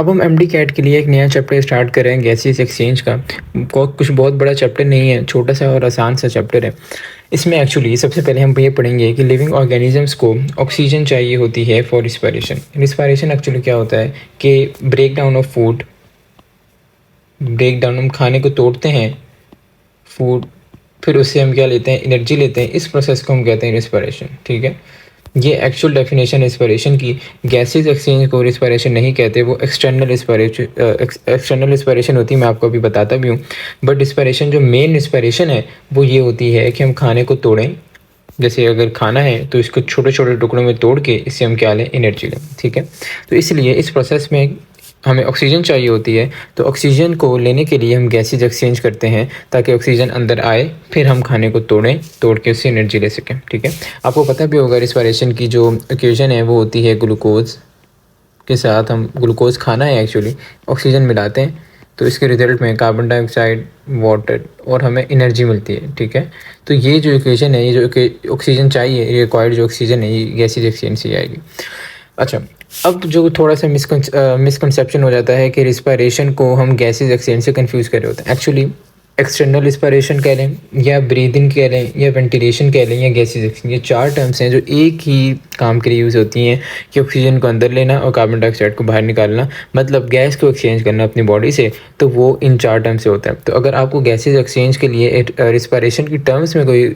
अब हम MD cat के लिए एक नया चैप्टर स्टार्ट कर रहे हैं गैसेस एक्सचेंज का। कुछ बहुत बड़ा चैप्टर नहीं है, छोटा सा और आसान सा चैप्टर है। इसमें एक्चुअली सबसे पहले हम ये पढ़ेंगे कि लिविंग ऑर्गेनिजम्स को ऑक्सीजन चाहिए होती है फॉर रिस्पायरेशन। रिस्पायरेशन एक्चुअली क्या होता है कि break down of food, break down, हम खाने को तोड़ते हैं फूड, फिर उससे हम क्या लेते हैं, एनर्जी लेते हैं। इस प्रोसेस को हम कहते हैं रिस्पायरेशन। ठीक है, ये एक्चुअल डेफिनेशन रिस्पायरेशन की। गैसेज एक्सचेंज को रिस्पायरेशन नहीं कहते, वो एक्सटर्नल रिस्पायरेशन होती है। मैं आपको अभी बताता भी हूँ। बट रिस्पायरेशन, जो मेन रिस्पायरेशन है वो ये होती है कि हम खाने को तोड़ें। जैसे अगर खाना है तो इसको छोटे छोटे टुकड़ों में तोड़ के इससे हम क्या लें, एनर्जी लें। ठीक है, तो इसलिए इस प्रोसेस में हमें ऑक्सीजन चाहिए होती है। तो ऑक्सीजन को लेने के लिए हम गैसेज एक्सचेंज करते हैं ताकि ऑक्सीजन अंदर आए, फिर हम खाने को तोड़ के उससे एनर्जी ले सकें। ठीक है, आपको पता भी होगा रिस्पायरेशन की जो इक्वेशन है वो होती है ग्लूकोज के साथ, हम ग्लूकोज खाना है एक्चुअली, ऑक्सीजन मिलाते हैं तो इसके रिजल्ट में कार्बन डाइऑक्साइड, वाटर और हमें एनर्जी मिलती है। ठीक है, तो ये जो इक्वेशन है, ये जो ऑक्सीजन चाहिए, ये रिक्वायर्ड जो ऑक्सीजन है, ये गैसेज एक्सचेंज से आएगी। अच्छा, अब जो थोड़ा सा मिसकंसेप्शन हो जाता है कि रिस्पायरेशन को हम गैसेज एक्सचेंज से कंफ्यूज कर रहे होते हैं। एक्चुअली एक्सटर्नल रिस्पायरेशन कह लें या ब्रीदिंग कह लें या वेंटिलेशन कह लें या गैसेज एक्सचेंज, ये चार टर्म्स हैं जो एक ही काम के लिए यूज़ होती हैं कि ऑक्सीजन को अंदर लेना और कार्बन डाइऑक्साइड को बाहर निकालना, मतलब गैस को एक्सचेंज करना अपनी बॉडी से। तो वो इन चार टर्म से होता है। तो अगर आपको गैसेज एक्सचेंज के लिए रिस्पायरेशन की टर्म्स में कोई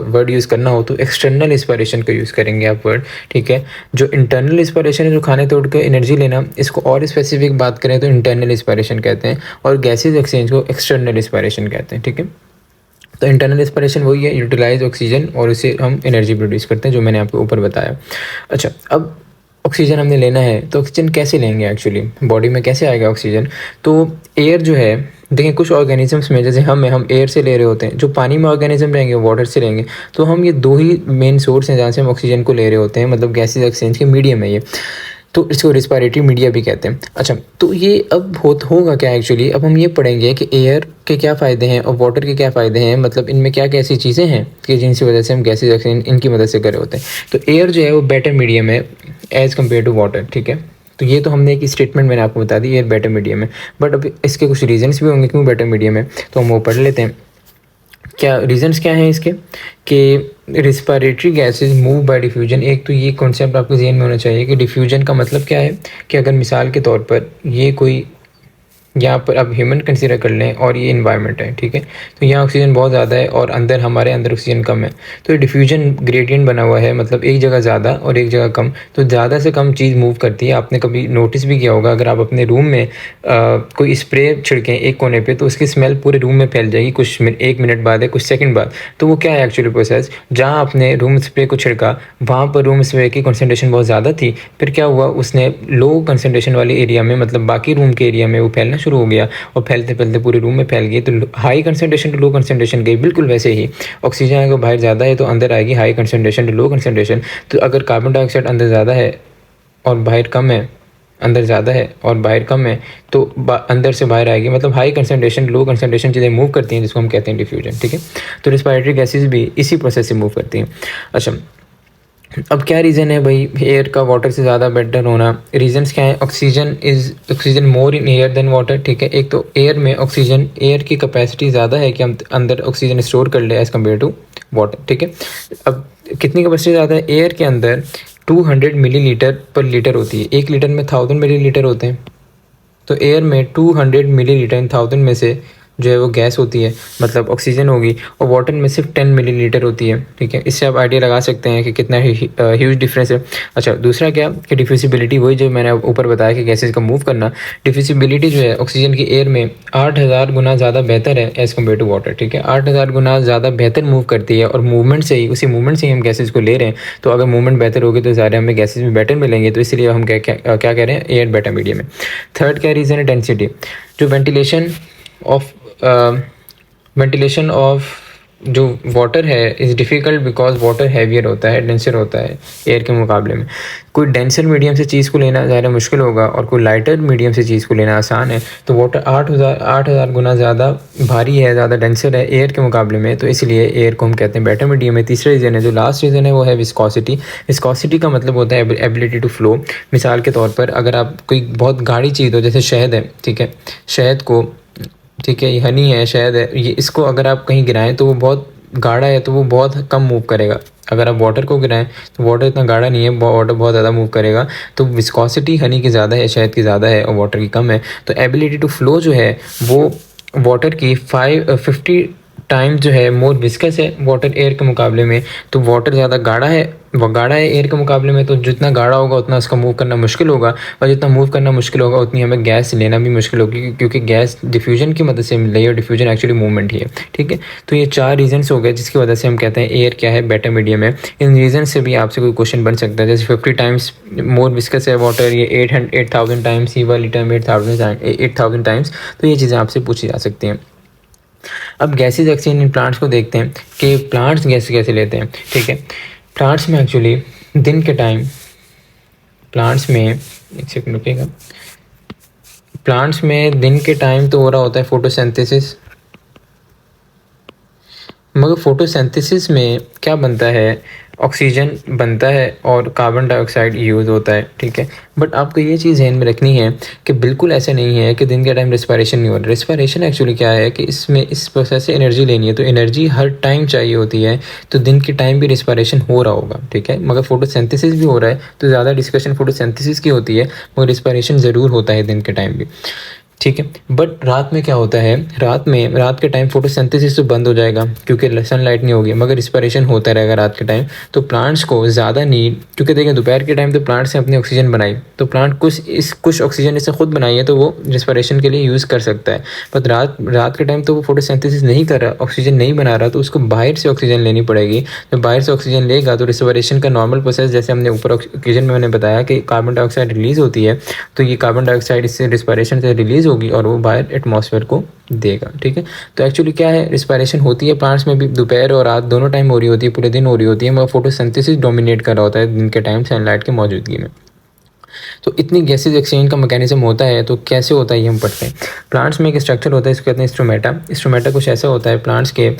वर्ड यूज़ करना हो तो एक्सटर्नल रिस्पायरेशन का यूज़ करेंगे आप वर्ड। ठीक है, जो इंटरनल रिस्पायरेशन है, जो खाने तोड़ के एनर्जी लेना, इसको और स्पेसिफिक बात करें तो इंटरनल रिस्पायरेशन कहते हैं, और गैसेज एक्सचेंज को एक्सटर्नल रिस्पायरेशन कहते हैं। ठीक है, तो इंटरनल रिस्पायरेशन वही है, यूटिलाइज ऑक्सीजन और उससे हम एनर्जी प्रोड्यूस करते हैं, जो मैंने आपको ऊपर बताया। अच्छा, अब ऑक्सीजन हमने लेना है तो ऑक्सीजन कैसे लेंगे, एक्चुअली बॉडी में कैसे आएगा ऑक्सीजन? तो एयर जो है, देखें कुछ ऑर्गेनिजम्स में, जैसे हम एयर से ले रहे होते हैं, जो पानी में ऑर्गेनिज्म रहेंगे वाटर से लेंगे। तो हम ये दो ही मेन सोर्स हैं जहाँ से हम ऑक्सीजन को ले रहे होते हैं, मतलब गैसेज एक्सचेंज के मीडियम है ये, तो इसको रिस्पायरेटरी मीडिया भी कहते हैं। अच्छा, तो ये अब होगा क्या एक्चुअली, अब हम ये पढ़ेंगे कि एयर के क्या फ़ायदे हैं और वाटर के क्या फ़ायदे हैं, मतलब इनमें क्या क्या ऐसी चीज़ें हैं कि जिनकी वजह से हम गैसेज एक्सचेंज इनकी मदद से कर रहे होते हैं। तो एयर जो है वो बेटर मीडियम है एज़ कम्पेयर टू वाटर। ठीक है, तो ये तो हमने एक स्टेटमेंट मैंने आपको बता दी, एयर बेटर मीडियम है। बट अब इसके कुछ रीजन्स भी होंगे क्यों बेटर मीडियम है, तो हम वो पढ़ लेते हैं। क्या रीजंस क्या हैं इसके, कि respiratory gases move by diffusion. एक तो ये कॉन्सेप्ट आपके जहन में होना चाहिए कि डिफ्यूजन का मतलब क्या है, कि अगर मिसाल के तौर पर ये कोई, यहाँ पर अब ह्यूमन कंसीडर कर लें और ये इन्वायरमेंट है। ठीक है, तो यहाँ ऑक्सीजन बहुत ज़्यादा है और हमारे अंदर ऑक्सीजन कम है, तो ये डिफ्यूजन ग्रेडियंट बना हुआ है, मतलब एक जगह ज़्यादा और एक जगह कम, तो ज़्यादा से कम चीज़ मूव करती है। आपने कभी नोटिस भी किया होगा, अगर आप अपने रूम में कोई स्प्रे छिड़कें एक कोने पे, तो उसकी स्मेल पूरे रूम में फैल जाएगी कुछ एक मिनट बाद या कुछ सेकंड बाद। तो वो क्या है एक्चुअली प्रोसेस, जहाँ आपने रूम स्प्रे को छिड़का वहाँ पर रूम स्प्रे की कंसनट्रेशन बहुत ज़्यादा थी, फिर क्या हुआ, उसने लो कंसनट्रेशन वाले एरिया में, मतलब बाकी रूम के एरिया में वो फैलना शुरू हो गया और फैलते फैलते पूरे रूम में फैल गई। तो high concentration to low concentration गई। बिल्कुल वैसे ही ऑक्सीजन अगर बाहर ज़्यादा है तो अंदर आएगी high concentration to low concentration. तो अगर कार्बन डाइऑक्साइड अंदर ज़्यादा है और बाहर कम है, अंदर ज़्यादा है और बाहर कम है, तो अंदर से बाहर आएगी, मतलब हाई कंसनट्रेशन लो कंसनट्रेशन चीज़ें मूव करती हैं, जिसको हम कहते हैं डिफ्यूजन। ठीक है, तो रिस्पायरेटरी गैसेज भी इसी प्रोसेस से मूव करती हैं। अच्छा, अब क्या रीज़न है भाई एयर का वाटर से ज़्यादा बेटर होना? रीजंस क्या है? Oxygen more in air than water. ठीक है, एक तो एयर में एयर की कैपेसिटी ज़्यादा है कि हम अंदर ऑक्सीजन स्टोर कर ले एज़ कम्पेयर टू वाटर। ठीक है, अब कितनी कैपेसिटी ज़्यादा है? एयर के अंदर 200 मिलीलीटर पर लीटर होती है, 1 लीटर में 1000 मिलीलीटर होते हैं। तो एयर में 200 मिलीलीटर 1000 में से जो है वो गैस होती है, मतलब ऑक्सीजन होगी, और वाटर में सिर्फ 10 मिलीलीटर होती है। ठीक है, इससे आप आइडिया लगा सकते हैं कि कितना ह्यूज डिफरेंस है। अच्छा, दूसरा क्या कि डिफ्यूसिबिलिटी, वही जो मैंने ऊपर बताया कि गैसेज का मूव करना, डिफ्यूसिबिलिटी जो है ऑक्सीजन की एयर में 8000 गुना ज़्यादा बेहतर है एज़ कम्पेयर टू वाटर। ठीक है, 8000 गुना ज़्यादा बेहतर मूव करती है, और उसी मूवमेंट से ही हम गैसेज को ले रहे हैं। तो अगर मूवमेंट बेहतर होगी तो ज़्यादा हमें गैसेज में बेटर मिलेंगे, तो इसलिए हम क्या कह रहे हैं, एयर बेटर मीडियम है। थर्ड क्या रीज़न है? डेंसिटी। जो वेंटिलेशन ऑफ जो वाटर है is difficult because water heavier होता है, डेंसर होता है एयर के मुकाबले में। कोई डेंसर मीडियम से चीज़ को लेना ज़्यादा मुश्किल होगा और कोई लाइटर मीडियम से चीज़ को लेना आसान है। तो वाटर 8,000 गुना ज़्यादा भारी है, ज़्यादा डेंसर है एयर के मुकाबले में, तो इसलिए एयर को हम कहते हैं बेटर मीडियम है। तीसरा रीज़न है, जो लास्ट रीज़न है वो है विस्कोसिटी। विस्कोसिटी का मतलब होता है एबिलिटी टू फ्लो। मिसाल के तौर पर अगर आप कोई बहुत गाढ़ी चीज़ हो, जैसे शहद है, ठीक है, शहद को, ठीक है, ये हनी है, शहद है, ये इसको अगर आप कहीं गिराएं तो वो बहुत गाढ़ा है तो वो बहुत कम मूव करेगा। अगर आप वाटर को गिराएं तो वाटर इतना गाढ़ा नहीं है, वाटर बहुत ज़्यादा मूव करेगा। तो विस्कोसिटी हनी की ज़्यादा है, शहद की ज़्यादा है और वाटर की कम है। तो एबिलिटी टू फ्लो जो है वो वाटर की 50 टाइम जो है मोर विस्कस है वाटर एयर के मुकाबले में। तो वाटर ज़्यादा गाढ़ा है, वो गाढ़ा है एयर के मुकाबले में, तो जितना गाढ़ा होगा उतना उसका मूव करना मुश्किल होगा, और जितना मूव करना मुश्किल होगा उतनी हमें गैस लेना भी मुश्किल होगी, क्योंकि गैस डिफ्यूजन की मदद से मिल रही है और डिफ्यूजन एक्चुअली मूवमेंट ही है। ठीक है, तो ये 4 रीजन्स हो गए जिसकी वजह से हम कहते हैं एयर क्या है, बेटर मीडियम है। इन रीजन से भी आपसे कोई क्वेश्चन बन सकता है, जैसे 50 टाइम्स मोर विस्कस है वाटर, ये 8,000 टाइम्स, ये वाली टर्म 8,000 टाइम्स, तो ये चीज़ें आपसे पूछी जा सकती हैं। अब गैसेज एक्सचेंज इन प्लांट्स को देखते हैं कि प्लांट्स गैस कैसे लेते हैं। ठीक है, प्लांट्स में एक्चुअली दिन के टाइम, प्लांट्स में, एक सेकंड रुकेगा, प्लांट्स में दिन के टाइम तो हो रहा होता है फोटोसिंथेसिस, मगर फोटोसिंथेसिस में क्या बनता है, ऑक्सीजन बनता है और कार्बन डाइऑक्साइड यूज़ होता है। ठीक है, बट आपको ये चीज़ ध्यान में रखनी है कि बिल्कुल ऐसा नहीं है कि दिन के टाइम रेस्पिरेशन नहीं हो रहा। रेस्पिरेशन एक्चुअली क्या है कि इसमें इस प्रोसेस से एनर्जी लेनी है, तो एनर्जी हर टाइम चाहिए होती है, तो दिन के टाइम भी रेस्पिरेशन हो रहा होगा। ठीक है, मगर फोटोसिंथेसिस भी हो रहा है, तो ज़्यादा डिस्कशन फोटोसिंथेसिस की होती है, मगर रेस्पिरेशन ज़रूर होता है दिन के टाइम भी। ठीक है, बट रात में क्या होता है, रात के टाइम फोटोसिंथेसिस तो बंद हो जाएगा क्योंकि सनलाइट नहीं होगी, मगर रिस्पिरेशन होता रहेगा रात के टाइम। तो प्लांट्स को ज़्यादा नीड, क्योंकि देखें दोपहर के टाइम तो प्लांट्स ने अपनी ऑक्सीजन बनाई, तो प्लांट कुछ ऑक्सीजन इससे खुद बनाई है तो वो रिस्पिरेशन के लिए यूज़ कर सकता है। बट रात के टाइम तो वो फोटोसिंथेसिस नहीं कर रहा, ऑक्सीजन नहीं बना रहा, तो उसको बाहर से ऑक्सीजन लेनी पड़ेगी। जब बाहर से ऑक्सीजन लेगा तो रिस्पिरेशन का नॉर्मल प्रोसेस, जैसे हमने ऊपर ऑक्सीजन में मैंने बताया कि कार्बन डाइऑक्साइड रिलीज़ होती है, तो ये कार्बन डाइऑक्साइड इससे रिस्पिरेशन से रिलीज़ होगी और वो बाहर एटमॉस्फेयर को देगा। ठीक है, तो एक्चुअली क्या है, रिस्पिरेशन होती है प्लांट्स में भी, दोपहर और रात दोनों टाइम हो रही होती है, पूरे दिन हो रही होती है, मगर फोटोसिंथेसिस डोमिनेट कर रहा होता है दिन के टाइम सनलाइट की मौजूदगी में। तो इतनी गैसेज एक्सचेंज का मैकेनिज्म होता है, तो कैसे होता है ये हम पढ़ते हैं। प्लांट्स में एक स्ट्रक्चर होता है, इसको कहते हैं स्ट्रोमेटा। स्ट्रोमेटा कुछ ऐसा होता है, प्लांट्स के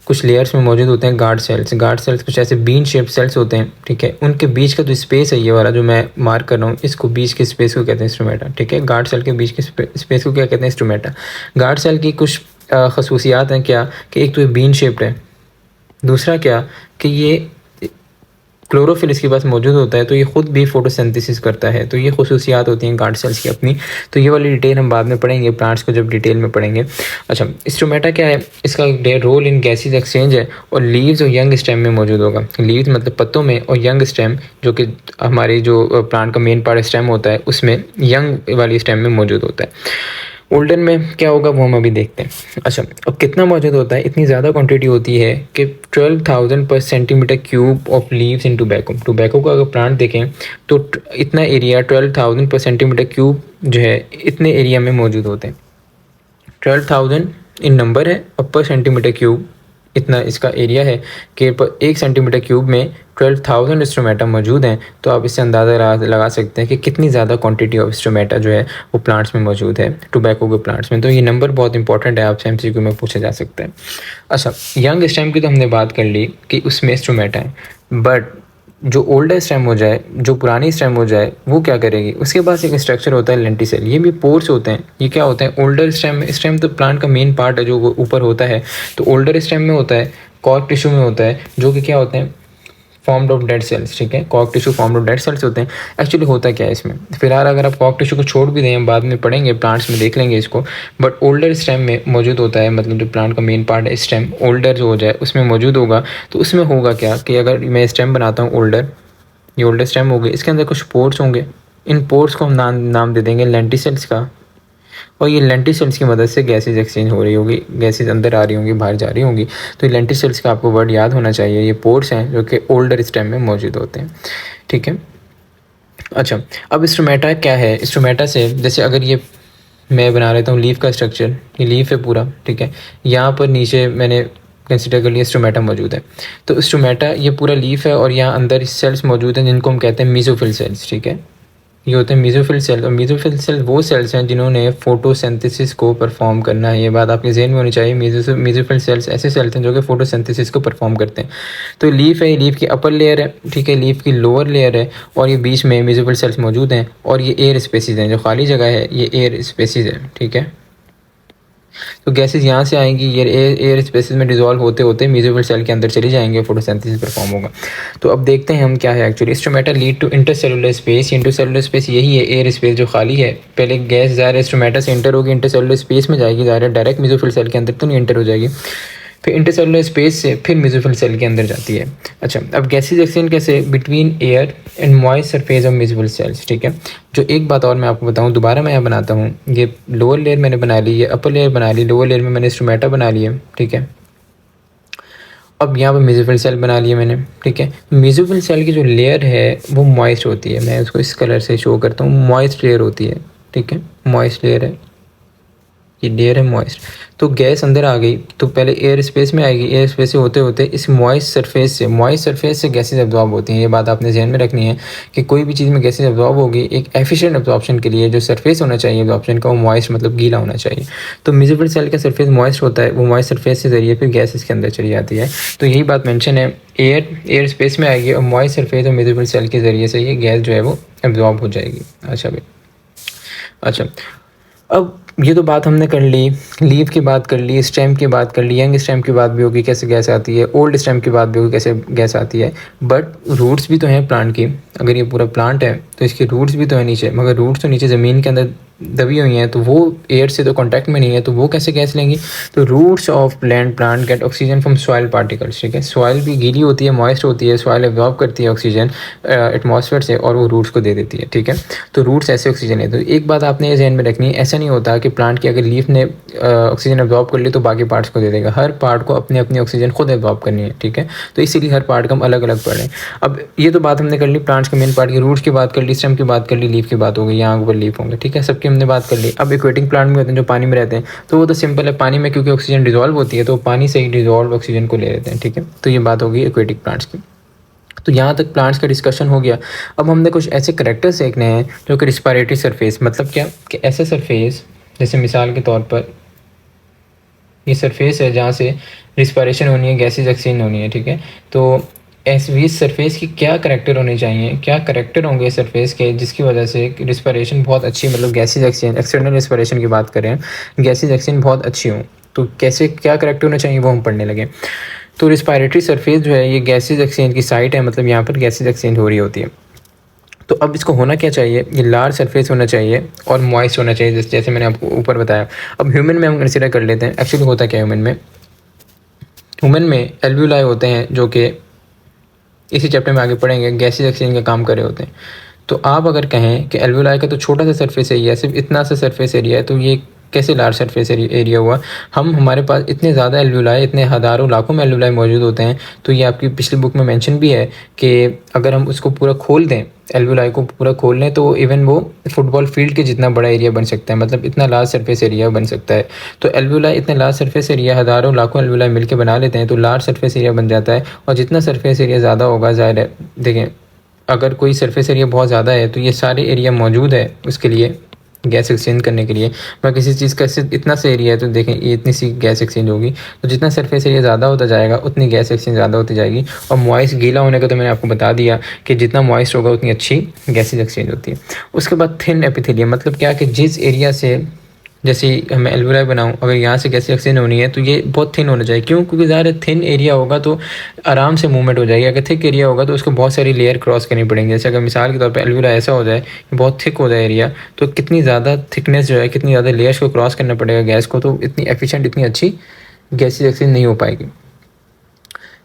कुछ लेयर्स में मौजूद होते हैं गार्ड सेल्स कुछ ऐसे बीन शेप सेल्स होते हैं। ठीक है, उनके बीच का जो स्पेस है, ये वाला जो मैं मार्क कर रहा हूँ, इसको बीच के स्पेस को कहते हैं स्ट्रोमेटा। ठीक है, गार्ड सेल के बीच के स्पेस को क्या कहते हैं, स्ट्रोमेटा। गार्ड सेल की कुछ खसूसियात हैं क्या, कि एक तो ये बीन शेप्ड है, दूसरा क्या कि ये क्लोरोफिल इसके पास मौजूद होता है, तो ये खुद भी फोटोसिंथेसिस करता है। तो ये खसूसियात होती हैं गार्ड सेल्स की अपनी, तो ये वाली डिटेल हम बाद में पढ़ेंगे, प्लांट्स को जब डिटेल में पढ़ेंगे। अच्छा, स्टोमेटा क्या है, इसका रोल इन गैसेज एक्सचेंज है, और लीव्स और यंग स्टेम में मौजूद होगा। लीव्स मतलब पत्तों में, और यंग स्टेम जो कि हमारी जो प्लांट का मेन पार्ट स्टेम होता है, उसमें यंग वाली स्टेम में मौजूद होता है। ओल्डर में क्या होगा वो हम अभी देखते हैं। अच्छा, अब कितना मौजूद होता है, इतनी ज़्यादा क्वांटिटी होती है कि 12,000 पर centimetre cube of leaves in tobacco का अगर प्लांट देखें तो इतना एरिया 12,000 पर सेंटीमीटर क्यूब जो है, इतने एरिया में मौजूद होते हैं। 12,000 इन नंबर है और पर सेंटीमीटर क्यूब इतना इसका एरिया है कि 1 सेंटीमीटर क्यूब में 12,000 स्ट्रोमेटा मौजूद हैं। तो आप इससे अंदाज़ा लगा सकते हैं कि कितनी ज़्यादा क्वांटिटी ऑफ स्ट्रोमेटा जो है वो प्लांट्स में मौजूद है, टोबैको के प्लांट्स में। तो ये नंबर बहुत इंपॉर्टेंट है, आपसे एमसीक्यू में पूछा जा सकता है। अच्छा, यंग स्टेम की तो हमने बात कर ली कि उसमें स्ट्रोमेटा है, बट जो ओल्डर स्टेम हो जाए, जो पुरानी स्टेम हो जाए, वो क्या करेगी, उसके पास एक स्ट्रक्चर होता है लेंटिसेल। ये भी पोर्स होते हैं। ये क्या होते हैं, ओल्डर स्टेम तो प्लांट का मेन पार्ट है जो ऊपर होता है, तो ओल्डर स्टेम में होता है, कॉर्क टिश्यू में होता है, जो कि क्या होते हैं, फॉर्म्ड ऑफ डेड सेल्स। ठीक है, cork tissue formed of dead cells होते हैं। एक्चुअली होता क्या है इसमें, फिलहाल अगर आप कॉर्क टिश्यू को छोड़ भी दें, हम बाद में पढ़ेंगे, प्लांट्स में देख लेंगे इसको, बट ओल्डर स्टेम में मौजूद होता है, मतलब जो प्लांट का मेन पार्ट है स्टेम, ओल्डर जो हो जाए उसमें मौजूद होगा। तो उसमें होगा क्या कि अगर मैं स्टेम बनाता हूँ ओल्डर, ये ओल्डर स्टेम हो गए, इसके अंदर कुछ पोर्स होंगे, इन पोर्स को हम नाम दे देंगे लेंटिसेल्स का, और ये लेंटिसेल्स की मदद से गैसेज एक्सचेंज हो रही होगी, गैसेज अंदर आ रही होंगी, बाहर जा रही होंगी। तो ये लेंटिसेल्स का आपको वर्ड याद होना चाहिए, ये पोर्स हैं जो कि ओल्डर स्टेम में मौजूद होते हैं। ठीक है, अच्छा, अब स्ट्रोमेटा क्या है, स्ट्रोमेटा से जैसे अगर ये मैं बना लेता हूँ लीफ का स्ट्रक्चर, ये लीफ है पूरा। ठीक है, यहाँ पर नीचे मैंने कंसिडर कर लिया स्टोमेटा मौजूद है। तो स्टोमेटा ये पूरा लीफ है और यहाँ अंदर सेल्स मौजूद हैं जिनको हम कहते हैं मीजोफिल सेल्स, ठीक है। ये होते हैं मीजोफिल सेल, और मीजोफिल सेल वो सेल्स हैं जिन्होंने फोटोसिंथेसिस को परफॉर्म करना है। ये बात आपके जहन में होनी चाहिए। मीजोफिल सेल्स ऐसे सेल्स हैं जो कि फोटोसिंथेसिस को परफॉर्म करते हैं। तो लीफ है, लीफ की अपर लेयर है, ठीक है, लीफ की लोअर लेयर है, और ये बीच में मीजोफिल सेल्स मौजूद हैं, और ये एयर स्पेसिस हैं, जो खाली जगह है ये एयर स्पेसिस है, ठीक है। तो गैसेस यहाँ से आएंगी, ये एयर स्पेसिस में डिजोल्व होते होते मेसोफिल सेल के अंदर चली जाएंगे, फोटोसिंथेसिस परफॉर्म होगा। तो अब देखते हैं हम क्या है actually. Stomata lead to intercellular space. Intercellular space यही है, एयर स्पेस जो खाली है। पहले गैस ज़ाहिर है स्टोमेटा से इंटर होगी, इंटरसेलुलर स्पेस में जाएगी, ज़ाहिर है डायरेक्ट मेसोफिल सेल के अंदर तो नहीं इंटर हो जाएगी, फिर इंटरसेलुलर स्पेस से फिर मेसोफिल सेल के अंदर जाती है। अच्छा, अब गैसेज एक्सचेंज कैसे, between air and moist surface of mesophyll cells, ठीक है। जो एक बात और मैं आपको बताऊं, दोबारा मैं यहाँ बनाता हूँ, ये लोअर लेयर मैंने बना ली, ये अपर लेयर बना ली, लोअर लेयर में मैंने स्टोमेटा बना लिया, ठीक है। अब यहाँ पर मेसोफिल सेल बना लिया मैंने, ठीक है। मेसोफिल सेल की जो लेयर है वो मॉइस्ट होती है, मैं उसको इस कलर से शो करता हूँ, मॉइस्ट लेयर होती है, ठीक है, मॉइस्ट लेयर है, ये लेयर है मॉइस्ट। तो गैस अंदर आ गई तो पहले एयर स्पेस में आएगी, एयर स्पेस से होते होते इस मॉइस्ट सरफेस से गैसेज एब्जॉर्ब होती हैं। ये बात आपने ध्यान में रखनी है कि कोई भी चीज़ में गैसेज एब्जॉर्ब होगी, एक एफिशिएंट एब्जॉर्प्शन के लिए जो सरफेस होना चाहिए एब्जॉर्प्शन का, वो मॉइस्ट मतलब गीला होना चाहिए। तो मेसोफिल सेल का सरफेस मॉइस्ट होता है, वो मॉइस्ट सरफेस के जरिए फिर गैसेज के अंदर चली जाती है। तो यही बात मेंशन है, एयर स्पेस में आएगी और मॉइस्ट सरफेस और मेसोफिल सेल के ज़रिए से ये गैस जो है वो एब्जॉर्ब हो जाएगी। अच्छा भाई, अच्छा, अब ये तो बात हमने कर ली, लीफ की बात कर ली, स्टेम की बात कर ली, यंग स्टेम की बात भी होगी कैसे गैस आती है, ओल्ड स्टेम की बात भी होगी कैसे गैस आती है। बट रूट्स भी तो हैं प्लांट की, अगर ये पूरा प्लांट है तो इसके रूट्स भी तो है नीचे, मगर रूट्स तो नीचे ज़मीन के अंदर दबी हुई हैं, तो वो एयर से तो कांटेक्ट में नहीं है, तो वो कैसे गैस लेंगी। तो roots of land plant get oxygen from soil particles, ठीक है। सॉइल भी गीली होती है, मॉइस्ट होती है, सॉइल एब्जॉर्ब करती है ऑक्सीजन एटमॉस्फेयर से और वो रूट्स को दे देती है, ठीक है। तो रूट्स ऐसे ऑक्सीजन है। तो एक बात आपने ये ध्यान में रखनी है, ऐसा नहीं होता कि प्लांट की अगर लीफ ने ऑक्सीजन एब्जॉर्ब कर ली तो बाकी पार्ट्स को दे देगा, हर पार्ट को अपनी अपनी ऑक्सीजन खुद एब्जॉर्ब करनी है, ठीक है। तो इसीलिए हर पार्ट को हम अलग अलग पढ़ें। अब ये तो बात हमने कर ली प्लांट्स के मेन पार्ट की, रूट्स की बात कर ली, स्टेम की बात कर ली, लीफ की बात हो गई, यहाँ ऊपर लीफ होंगे, ठीक है, सबकी हमने बात कर ली। अब एक्वेटिक प्लांट में होते हैं जो पानी में रहते हैं, तो वो तो सिंपल है, पानी में क्योंकि ऑक्सीजन डिजॉल्व होती है तो पानी से ही डिजॉल्व ऑक्सीजन को ले लेते हैं, ठीक है। तो ये बात होगी एक्वेटिक प्लांट्स की। तो यहाँ तक प्लांट्स का डिस्कशन हो गया। अब हमने कुछ ऐसे करेक्टर्स देखने हैं जो कि रिस्पायरेटरी सरफेस, मतलब क्या कि ऐसे सरफेस, जैसे मिसाल के तौर पर ये सरफेस है जहाँ से रिस्पायरेशन होनी है, गैसेज एक्सचेंज होनी है, ठीक है। तो इस सरफेस की क्या करेक्टर होने चाहिए, क्या करेक्टर होंगे सरफेस के जिसकी वजह से रिस्पायरेशन बहुत अच्छी, मतलब गैसेज एक्सचेंज, एक्सटर्नल रिस्पायरेशन की बात करें, गैसेज एक्सचेंज बहुत अच्छी हो, तो कैसे क्या करेक्टर होना चाहिए वो हम पढ़ने लगे। तो रिस्पायरेटरी सरफेस जो है ये गैसेज एक्सचेंज की साइट है, मतलब यहाँ पर गैसेज एक्सचेंज हो रही होती है। तो अब इसको होना क्या चाहिए, ये लार्ज सरफेस होना चाहिए और मॉइस्ट होना चाहिए, जैसे मैंने आपको ऊपर बताया। अब ह्यूमन में हम कंसिडर कर लेते हैं, एक्चुअली होता क्या है ह्यूमन में एल्व्यूलाई होते हैं जो कि इसी चैप्टर में आगे पढ़ेंगे, गैसेज एक्सचेंज का काम कर रहे होते हैं। तो आप अगर कहें कि एल्व्यूलाई का तो छोटा सा सरफेस एरिया है, सिर्फ इतना सा सरफेस एरिया है, तो ये कैसे लार्ज सरफेस एरिया हुआ। हमारे पास इतने ज़्यादा एल्व्यूलाई, इतने हज़ारों लाखों में एल्व्यूलाई मौजूद होते हैं। तो ये आपकी पिछली बुक में मेंशन भी है कि अगर हम उसको पूरा खोल दें, एल्व्यूलाई को पूरा खोल लें, तो इवन वो फुटबॉल फील्ड के जितना बड़ा एरिया बन सकता है, मतलब इतना लार्ज सरफेस एरिया बन सकता है। तो एल्व्यूलाई इतने लार्ज सरफेस एरिया, हज़ारों लाखों एल्व्यूलाई मिलकर बना लेते हैं, तो लार्ज सरफेस एरिया बन जाता है। और जितना सरफेस एरिया ज़्यादा होगा, ज़ाहिर है देखें, अगर कोई सरफेस एरिया बहुत ज़्यादा है तो ये सारे एरिया मौजूद है उसके लिए गैस एक्सचेंज करने के लिए। मैं किसी चीज़ का इतना सा एरिया है तो देखें ये इतनी सी गैस एक्सचेंज होगी, तो जितना सरफेस एरिया ज़्यादा होता जाएगा उतनी गैस एक्सचेंज ज़्यादा होती जाएगी। और मॉइस्ट गीला होने का तो मैंने आपको बता दिया कि जितना मॉइस्ट होगा उतनी अच्छी गैसेज एक्सचेंज होती है। उसके बाद थिन एपिथेलियम, मतलब क्या कि जिस एरिया से, जैसे मैं एल्वुलाई बनाऊँ, अगर यहाँ से गैसेज एक्सचेंज होनी है तो ये बहुत थिन होना चाहिए। क्यों? क्योंकि ज़्यादा थिन एरिया होगा तो आराम से मूवमेंट हो जाएगी। अगर थिक एरिया होगा तो उसको बहुत सारी लेयर क्रॉस करनी पड़ेंगी। जैसे अगर मिसाल के तौर पे एल्वुलाई ऐसा हो जाए, बहुत थिक हो जाए एरिया, तो कितनी ज़्यादा थिकनेस जो है, कितनी ज़्यादा लेयर्स को क्रॉस करना पड़ेगा गैस को, तो इतनी एफिशिएंट, इतनी अच्छी गैसेज एक्सचेंज नहीं हो पाएगी।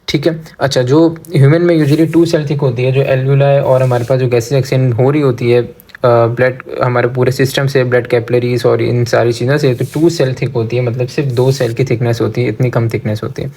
ठीक है। अच्छा, जो ह्यूमन में यूजुअली 2 सेल थिक होती है, जो एल्वुलाई और हमारे पास जो गैसेज एक्सचेंज हो रही होती है ब्लड, हमारे पूरे सिस्टम से, ब्लड कैपिलरीज और इन सारी चीज़ों से, तो 2 सेल थिक होती है, मतलब सिर्फ 2 सेल की थिकनेस होती है, इतनी कम थिकनेस होती है।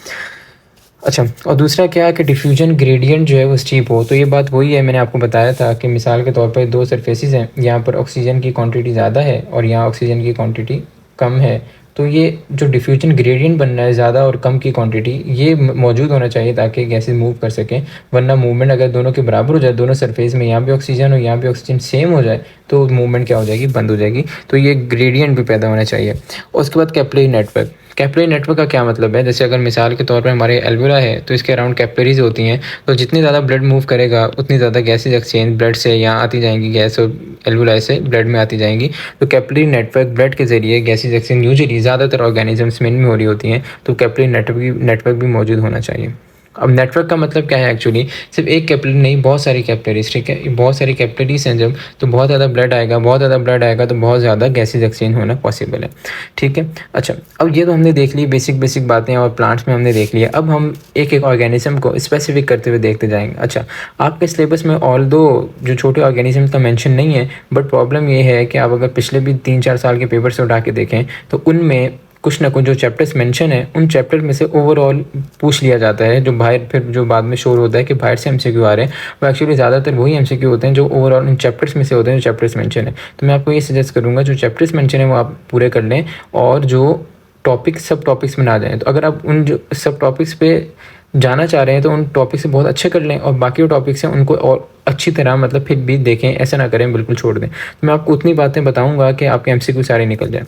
अच्छा, और दूसरा क्या है कि डिफ्यूजन ग्रेडियंट जो है वो स्टीप हो। तो ये बात वही है, मैंने आपको बताया था कि मिसाल के तौर पर 2 सरफेसेस हैं, यहाँ पर ऑक्सीजन की क्वांटिटी ज़्यादा है और यहाँ ऑक्सीजन की क्वांटिटी कम है, तो ये जो डिफ्यूजन ग्रेडियंट बनना है ज़्यादा और कम की क्वांटिटी, ये मौजूद होना चाहिए ताकि गैसेज मूव कर सकें। वरना मूवमेंट अगर दोनों के बराबर हो जाए, दोनों सरफेस में यहाँ भी ऑक्सीजन और यहाँ भी ऑक्सीजन सेम हो जाए, तो मूवमेंट क्या हो जाएगी, बंद हो जाएगी। तो ये ग्रेडियंट भी पैदा होना चाहिए। और उसके बाद कैपिलरी नेटवर्क। कैपिलरी नेटवर्क का क्या मतलब है, जैसे अगर मिसाल के तौर पर हमारे एल्वुला है तो इसके अराउंड कैपिलरीज होती हैं, तो जितनी ज़्यादा ब्लड मूव करेगा उतनी ज़्यादा गैसेज एक्सचेंज ब्लड से यहाँ आती जाएंगी, गैस और एल्वुला से ब्लड में आती जाएंगी। तो कैपिलरी नेटवर्क ब्लड के ज़रिए गैसेज एक्सचेंज यूजुअली ज़्यादातर ऑर्गेनिजम्स में हो रही होती हैं, तो कैपिलरी नेटवर्क भी मौजूद होना चाहिए। अब नेटवर्क का मतलब क्या है, एक्चुअली सिर्फ एक कैपिलरी नहीं, बहुत सारी कैपिलरीज, ठीक है, बहुत सारी कैपिलरीज हैं जब, तो बहुत ज़्यादा ब्लड आएगा तो बहुत ज़्यादा गैसेज एक्सचेंज होना पॉसिबल है, ठीक है। अच्छा, अब ये तो हमने देख ली बेसिक बातें, और प्लांट्स में हमने देख लिया। अब हम एक एक ऑर्गेनिज्म को स्पेसिफिक करते हुए देखते जाएंगे। अच्छा, आपके सिलेबस में ऑल्दो जो छोटे ऑर्गेनिज्म का मेंशन नहीं है, बट प्रॉब्लम ये है कि आप अगर पिछले भी 3-4 साल के पेपर्स उठा के देखें तो उनमें कुछ ना कुछ जो चैप्टर्स मेंशन है, उन चैप्टर में से ओवरऑल पूछ लिया जाता है। जो बाहर फिर जो बाद में शोर होता है कि बाहर से एमसीक्यू आ रहे हैं, वो एक्चुअली ज़्यादातर वही एमसीक्यू होते हैं जो ओवरऑल इन चैप्टर्स में से होते हैं, जो चैप्टर्स मेंशन है। तो मैं आपको ये सजेस्ट करूँगा जो चैप्टर्स मेंशन है वो आप पूरे कर लें, और जो टॉपिक सब टॉपिक्स में ना जाएँ। तो अगर आप उन जो सब टॉपिक्स पे जाना चाह रहे हैं तो उन टॉपिक से बहुत अच्छे कर लें, और बाकी जो टॉपिक्स हैं उनको और अच्छी तरह मतलब फिर भी देखें, ऐसा ना करें बिल्कुल छोड़ दें। तो मैं आपको उतनी बातें बताऊंगा कि आपके एमसीक्यू सारे निकल जाए।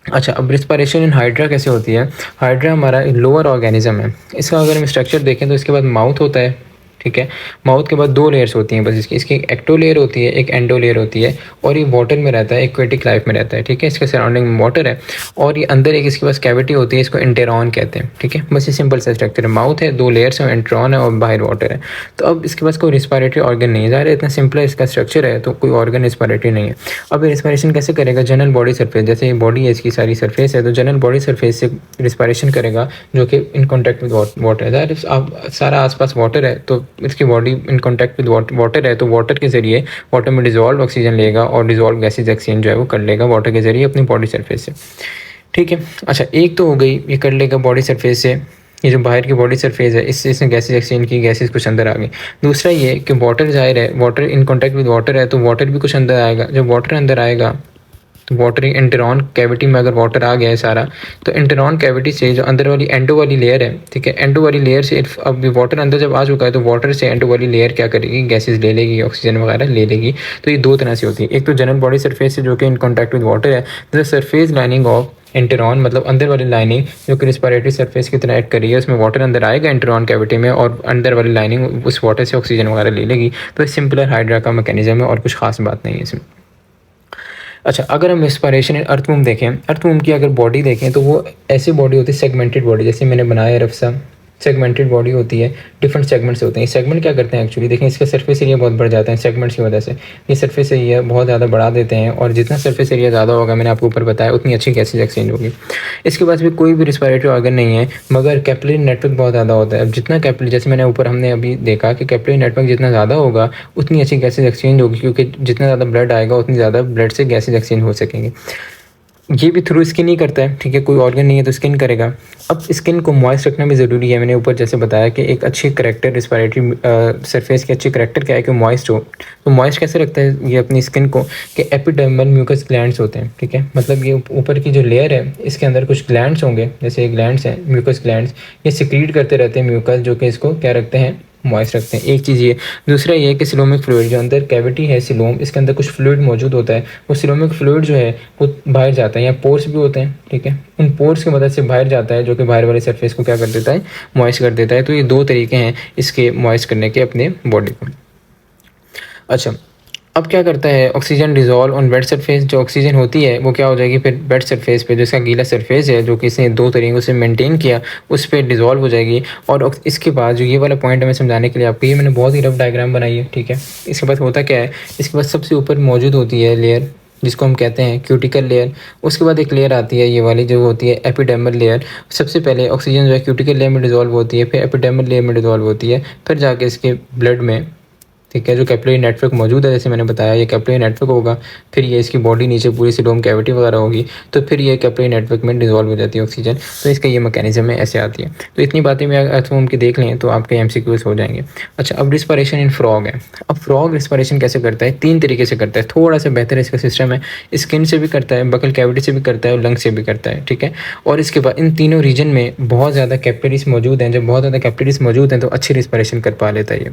अच्छा, अब रिस्पायरेशन इन हाइड्रा कैसे होती है। हाइड्रा हमारा लोअर ऑर्गेनिज्म है। इसका अगर हम स्ट्रक्चर देखें तो इसके बाद माउथ होता है, ठीक है। माउथ के बाद 2 लेयर्स होती हैं बस इसकी एक एक्टो लेयर होती है, एक एंडो लेयर होती है, और ये वाटर में रहता है, एक्वेटिक लाइफ में रहता है, ठीक है। इसके सराउंडिंग में वाटर है, और ये अंदर एक इसके पास कैविटी होती है, इसको इंटेरॉन कहते हैं, ठीक है। बस ये सिंपल सा स्ट्रक्चर है, माउथ है, 2 लेयर्स हैं, इंटेरॉन है और बाहर वाटर है। तो अब इसके पास कोई रिस्पायरेटरी ऑर्गन नहीं है, ज़ाहिर है इतना सिंपल इसका स्ट्रक्चर है तो कोई ऑर्गन रिस्पायरेटरी नहीं है। अब रिस्पायरेशन कैसे करेगा, जनरल बॉडी सरफेस, जैसे बॉडी है इसकी सारी सरफेस है, तो जनरल बॉडी सरफेस से रिस्पायरेशन करेगा, जो कि इन कॉन्टैक्ट विद वाटर है। ज़ाहिर सारा आसपास वाटर है, तो इसकी body in contact with water है, तो वाटर के ज़रिए वाटर में डिजॉल्व ऑक्सीजन लेगा और डिजॉल्व गैसेज एक्सचेंज जो है वो कर लेगा वाटर के ज़रिए अपनी बॉडी सरफेस से, ठीक है। अच्छा, एक तो हो गई ये कर लेगा बॉडी सरफेस से, ये जो बाहर की बॉडी सरफेस है इससे गैसेज एक्सचेंज की, गैसेज कुछ अंदर आ गई। दूसरा ये कि वाटर ज़ाहिर है, water in contact with water है, तो वाटर भी कुछ अंदर आएगा। जब वाटर अंदर आएगा तो वाटर इंटेरॉन कैविटी में अगर वाटर आ गया है सारा, तो इंटेरॉन कैविटी से जो अंदर वाली एंडो वाली लेयर है, ठीक है, एंडो वाली लेयर से अब वाटर अंदर जब आ चुका है तो वाटर से एंडो वाली लेयर क्या करेगी, गैसेज ले लेगी, ऑक्सीजन वगैरह ले लेगी। तो ये 2 तरह से होती है, एक तो जनरल बॉडी सरफेस से जो कि इन कॉन्टैक्ट विद वाटर है, द सरफेस लाइनिंग ऑफ इंटेरॉन, मतलब अंदर वाली लाइनिंग जो कि रिस्पायरेटरी सरफेस की तरह एक्ट कर रही है, उसमें वाटर अंदर आएगा इंटेरॉन कैविटी में, और अंदर वाली लाइनिंग उस वाटर से ऑक्सीजन वगैरह ले लेगी। तो सिंपलर हाइड्रा का मैकेनिज्म है और कुछ खास बात नहीं है इसमें। अच्छा, अगर हम रिस्पायरेशन इन अर्थवूम देखें, अर्थवूम की अगर बॉडी देखें तो वो ऐसी बॉडी होती है सेगमेंटेड बॉडी, जैसे मैंने बनाया रफ सा सेगमेंटेड बॉडी होती है, डिफरेंट सेगमेंट्स होते हैं। सेगमेंट क्या करते हैं एक्चुअली, देखें इसका सरफेस एरिया बहुत बढ़ जाता है सेगमेंट्स की वजह से। ये सरफेस एरिया बहुत ज़्यादा बढ़ा देते हैं, और जितना सरफेस एरिया ज़्यादा होगा, मैंने आपको ऊपर बताया, उतनी अच्छी गैसेज एक्सचेंज होगी। इसके पास भी कोई भी रिस्पायरेटरी ऑर्गन नहीं है, मगर कैपिलरी नेटवर्क बहुत ज़्यादा होता है। अब जितना कैपिलरी, जैसे मैंने ऊपर हमने अभी देखा कि कैपिलरी नेटवर्क जितना ज़्यादा होगा उतनी अच्छी गैसेज एक्सचेंज होगी, क्योंकि जितना ज़्यादा ब्लड आएगा उतनी ज़्यादा ब्लड से गैसेज एक्सचेंज हो सकेंगे। ये भी थ्रू स्किन ही करता है, ठीक है, कोई ऑर्गन नहीं है तो स्किन करेगा। अब स्किन को मॉइस्ट रखना भी ज़रूरी है। मैंने ऊपर जैसे बताया कि एक अच्छी करेक्टर रिस्पायरेटरी सरफेस की अच्छी करेक्टर क्या है कि मॉइस्ट हो। तो मॉइस्ट कैसे रखता है ये अपनी स्किन को, कि एपिडर्मल म्यूकस ग्लैंड्स होते हैं, ठीक है, मतलब ये ऊपर की जो लेयर है इसके अंदर कुछ ग्लैंड्स होंगे, जैसे ग्लैंड्स हैं म्यूकस ग्लैंड्स, ये सिक्रीट करते रहते हैं म्यूकस, जो कि इसको क्या रखते हैं, मॉइस्ट रखते हैं। एक चीज़ ये, दूसरा ये कि सिलोमिक फ्लूइड, जो अंदर कैविटी है सिलोम, इसके अंदर कुछ फ्लूइड मौजूद होता है, वो सिलोमिक फ्लूइड जो है वो बाहर जाता है, या पोर्स भी होते हैं, ठीक है, उन पोर्स की मदद से बाहर जाता है, जो कि बाहर वाले सरफेस को क्या कर देता है, मॉइस्ट कर देता है। तो ये 2 तरीके हैं इसके मॉइस्ट करने के अपने बॉडी को। अच्छा, अब क्या करता है, oxygen dissolve on wet surface, जो ऑक्सीजन होती है वो क्या हो जाएगी फिर वेट सरफेस पे, जो इसका गीला सरफेस है जो कि इसने 2 तरीकों से मेंटेन किया, उस पर डिजॉल्व हो जाएगी। और इसके बाद जो ये वाला पॉइंट हमें समझाने के लिए आपको ये मैंने बहुत ही रफ डायग्राम बनाई है, ठीक है। इसके बाद होता क्या है, इसके बाद सबसे ऊपर मौजूद होती है लेयर जिसको हम कहते हैं क्यूटिकल लेयर। उसके बाद एक लेयर आती है ये वाली जो होती है एपिडर्मल लेयर। सबसे पहले ऑक्सीजन जो है क्यूटिकल लेयर में डिजॉल्व होती है, फिर एपिडर्मल लेयर में डिजॉल्व होती है, फिर जाके इसके ब्लड में ठीक है, जो कैपिलरी नेटवर्क मौजूद है, जैसे मैंने बताया ये कैपिलरी नेटवर्क होगा, फिर ये इसकी बॉडी नीचे पूरी सीलोम कैविटी वगैरह होगी, तो फिर ये कैपिलरी नेटवर्क में डिजोल्व हो जाती है ऑक्सीजन। तो इसका ये मैकेनिज्म है, ऐसे आती है। तो इतनी बातें मैं अगर की देख लें तो आपके एमसीक्यूज हो जाएंगे। अच्छा, अब रिस्पायरेशन इन फ्रॉग है। अब फ्रॉग रिस्पायरेशन कैसे करता है? 3 तरीके से करता है, थोड़ा सा बेहतर इसका सिस्टम है। स्किन से भी करता है, बकल कैविटी से भी करता है और लंग से भी करता है, ठीक है। और इसके बाद इन तीनों रीजन में बहुत ज़्यादा कैपिलरीज मौजूद हैं। जब बहुत ज़्यादा कैपिलरीज मौजूद हैं तो अच्छी रिस्पायरेशन कर पा लेता है ये।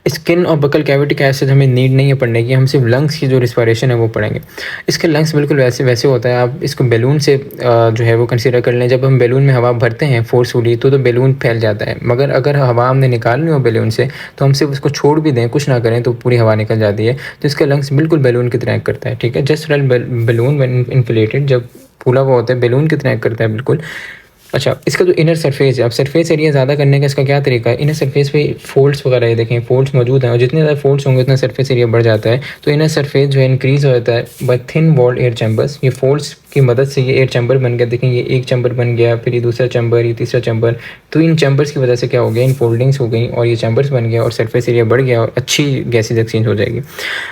स्किन और बकल कैविटी का ऐसे हमें नीड नहीं है पढ़ने की, हम सिर्फ लंग्स की जो रिस्पायरेशन है वो पढ़ेंगे। इसके लंग्स बिल्कुल वैसे होता है। आप इसको बैलून से जो है वो कंसीडर कर लें। जब हम बैलून में हवा भरते हैं फोर्सफुली तो बैलून फैल जाता है, मगर अगर हवा हमने निकालनी हो बैलून से तो हम सिर्फ उसको छोड़ भी दें, कुछ ना करें, तो पूरी हवा निकल जाती है। तो इसका लंग्स बिल्कुल बैलून की तरह करता है, ठीक है। जस्ट बैलून व्हेन इन्फ्लेटेड, जब फूला हुआ होता है बैलून की तरह करता है बिल्कुल। अच्छा, इसका जो इनर सरफेस है, अब सरफेस एरिया ज़्यादा करने का इसका क्या तरीका है? इनर सरफेस पे फोल्ड्स वगैरह ये देखें, फोल्ड्स मौजूद हैं और जितने ज़्यादा फोल्ड्स होंगे उतना सरफेस एरिया बढ़ जाता है। तो इनर सरफेस जो है इंक्रीज़ हो जाता है by thin walled air chambers. ये फोल्ड्स की मदद से ये एयर चैम्बर बन गया। देखें, ये एक चैम्बर बन गया, फिर ये दूसरा चैम्बर, ये तीसरा चैम्बर। तो इन चैम्बर्स की वजह से क्या हो गया, इन फोल्डिंग्स हो गई और ये चैम्बर्स बन गया और सरफेस एरिया बढ़ गया और अच्छी गैसेज एक्सचेंज हो जाएगी।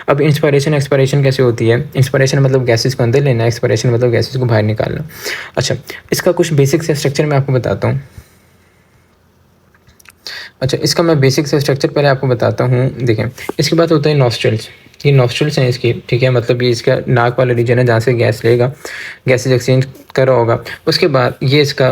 अब इंस्पायरेशन एक्सपायरेशन कैसे होती है? इंस्पायरेशन मतलब गैसेज को अंदर लेना, एक्सपायरेशन मतलब गैसेज को बाहर निकालना। अच्छा, इसका कुछ बेसिक से स्ट्रक्चर मैं आपको बताता हूँ। अच्छा, इसका मैं बेसिक से स्ट्रक्चर पहले आपको बताता हूँ। देखें, इसके बाद होता है नॉस्ट्रल्स। ये नॉस्ट्रल्स हैं इसकी, ठीक है। मतलब ये इसका नाक वाला रीजन है जहाँ से गैस लेगा, गैसेज एक्सचेंज कर रहा होगा। उसके बाद ये इसका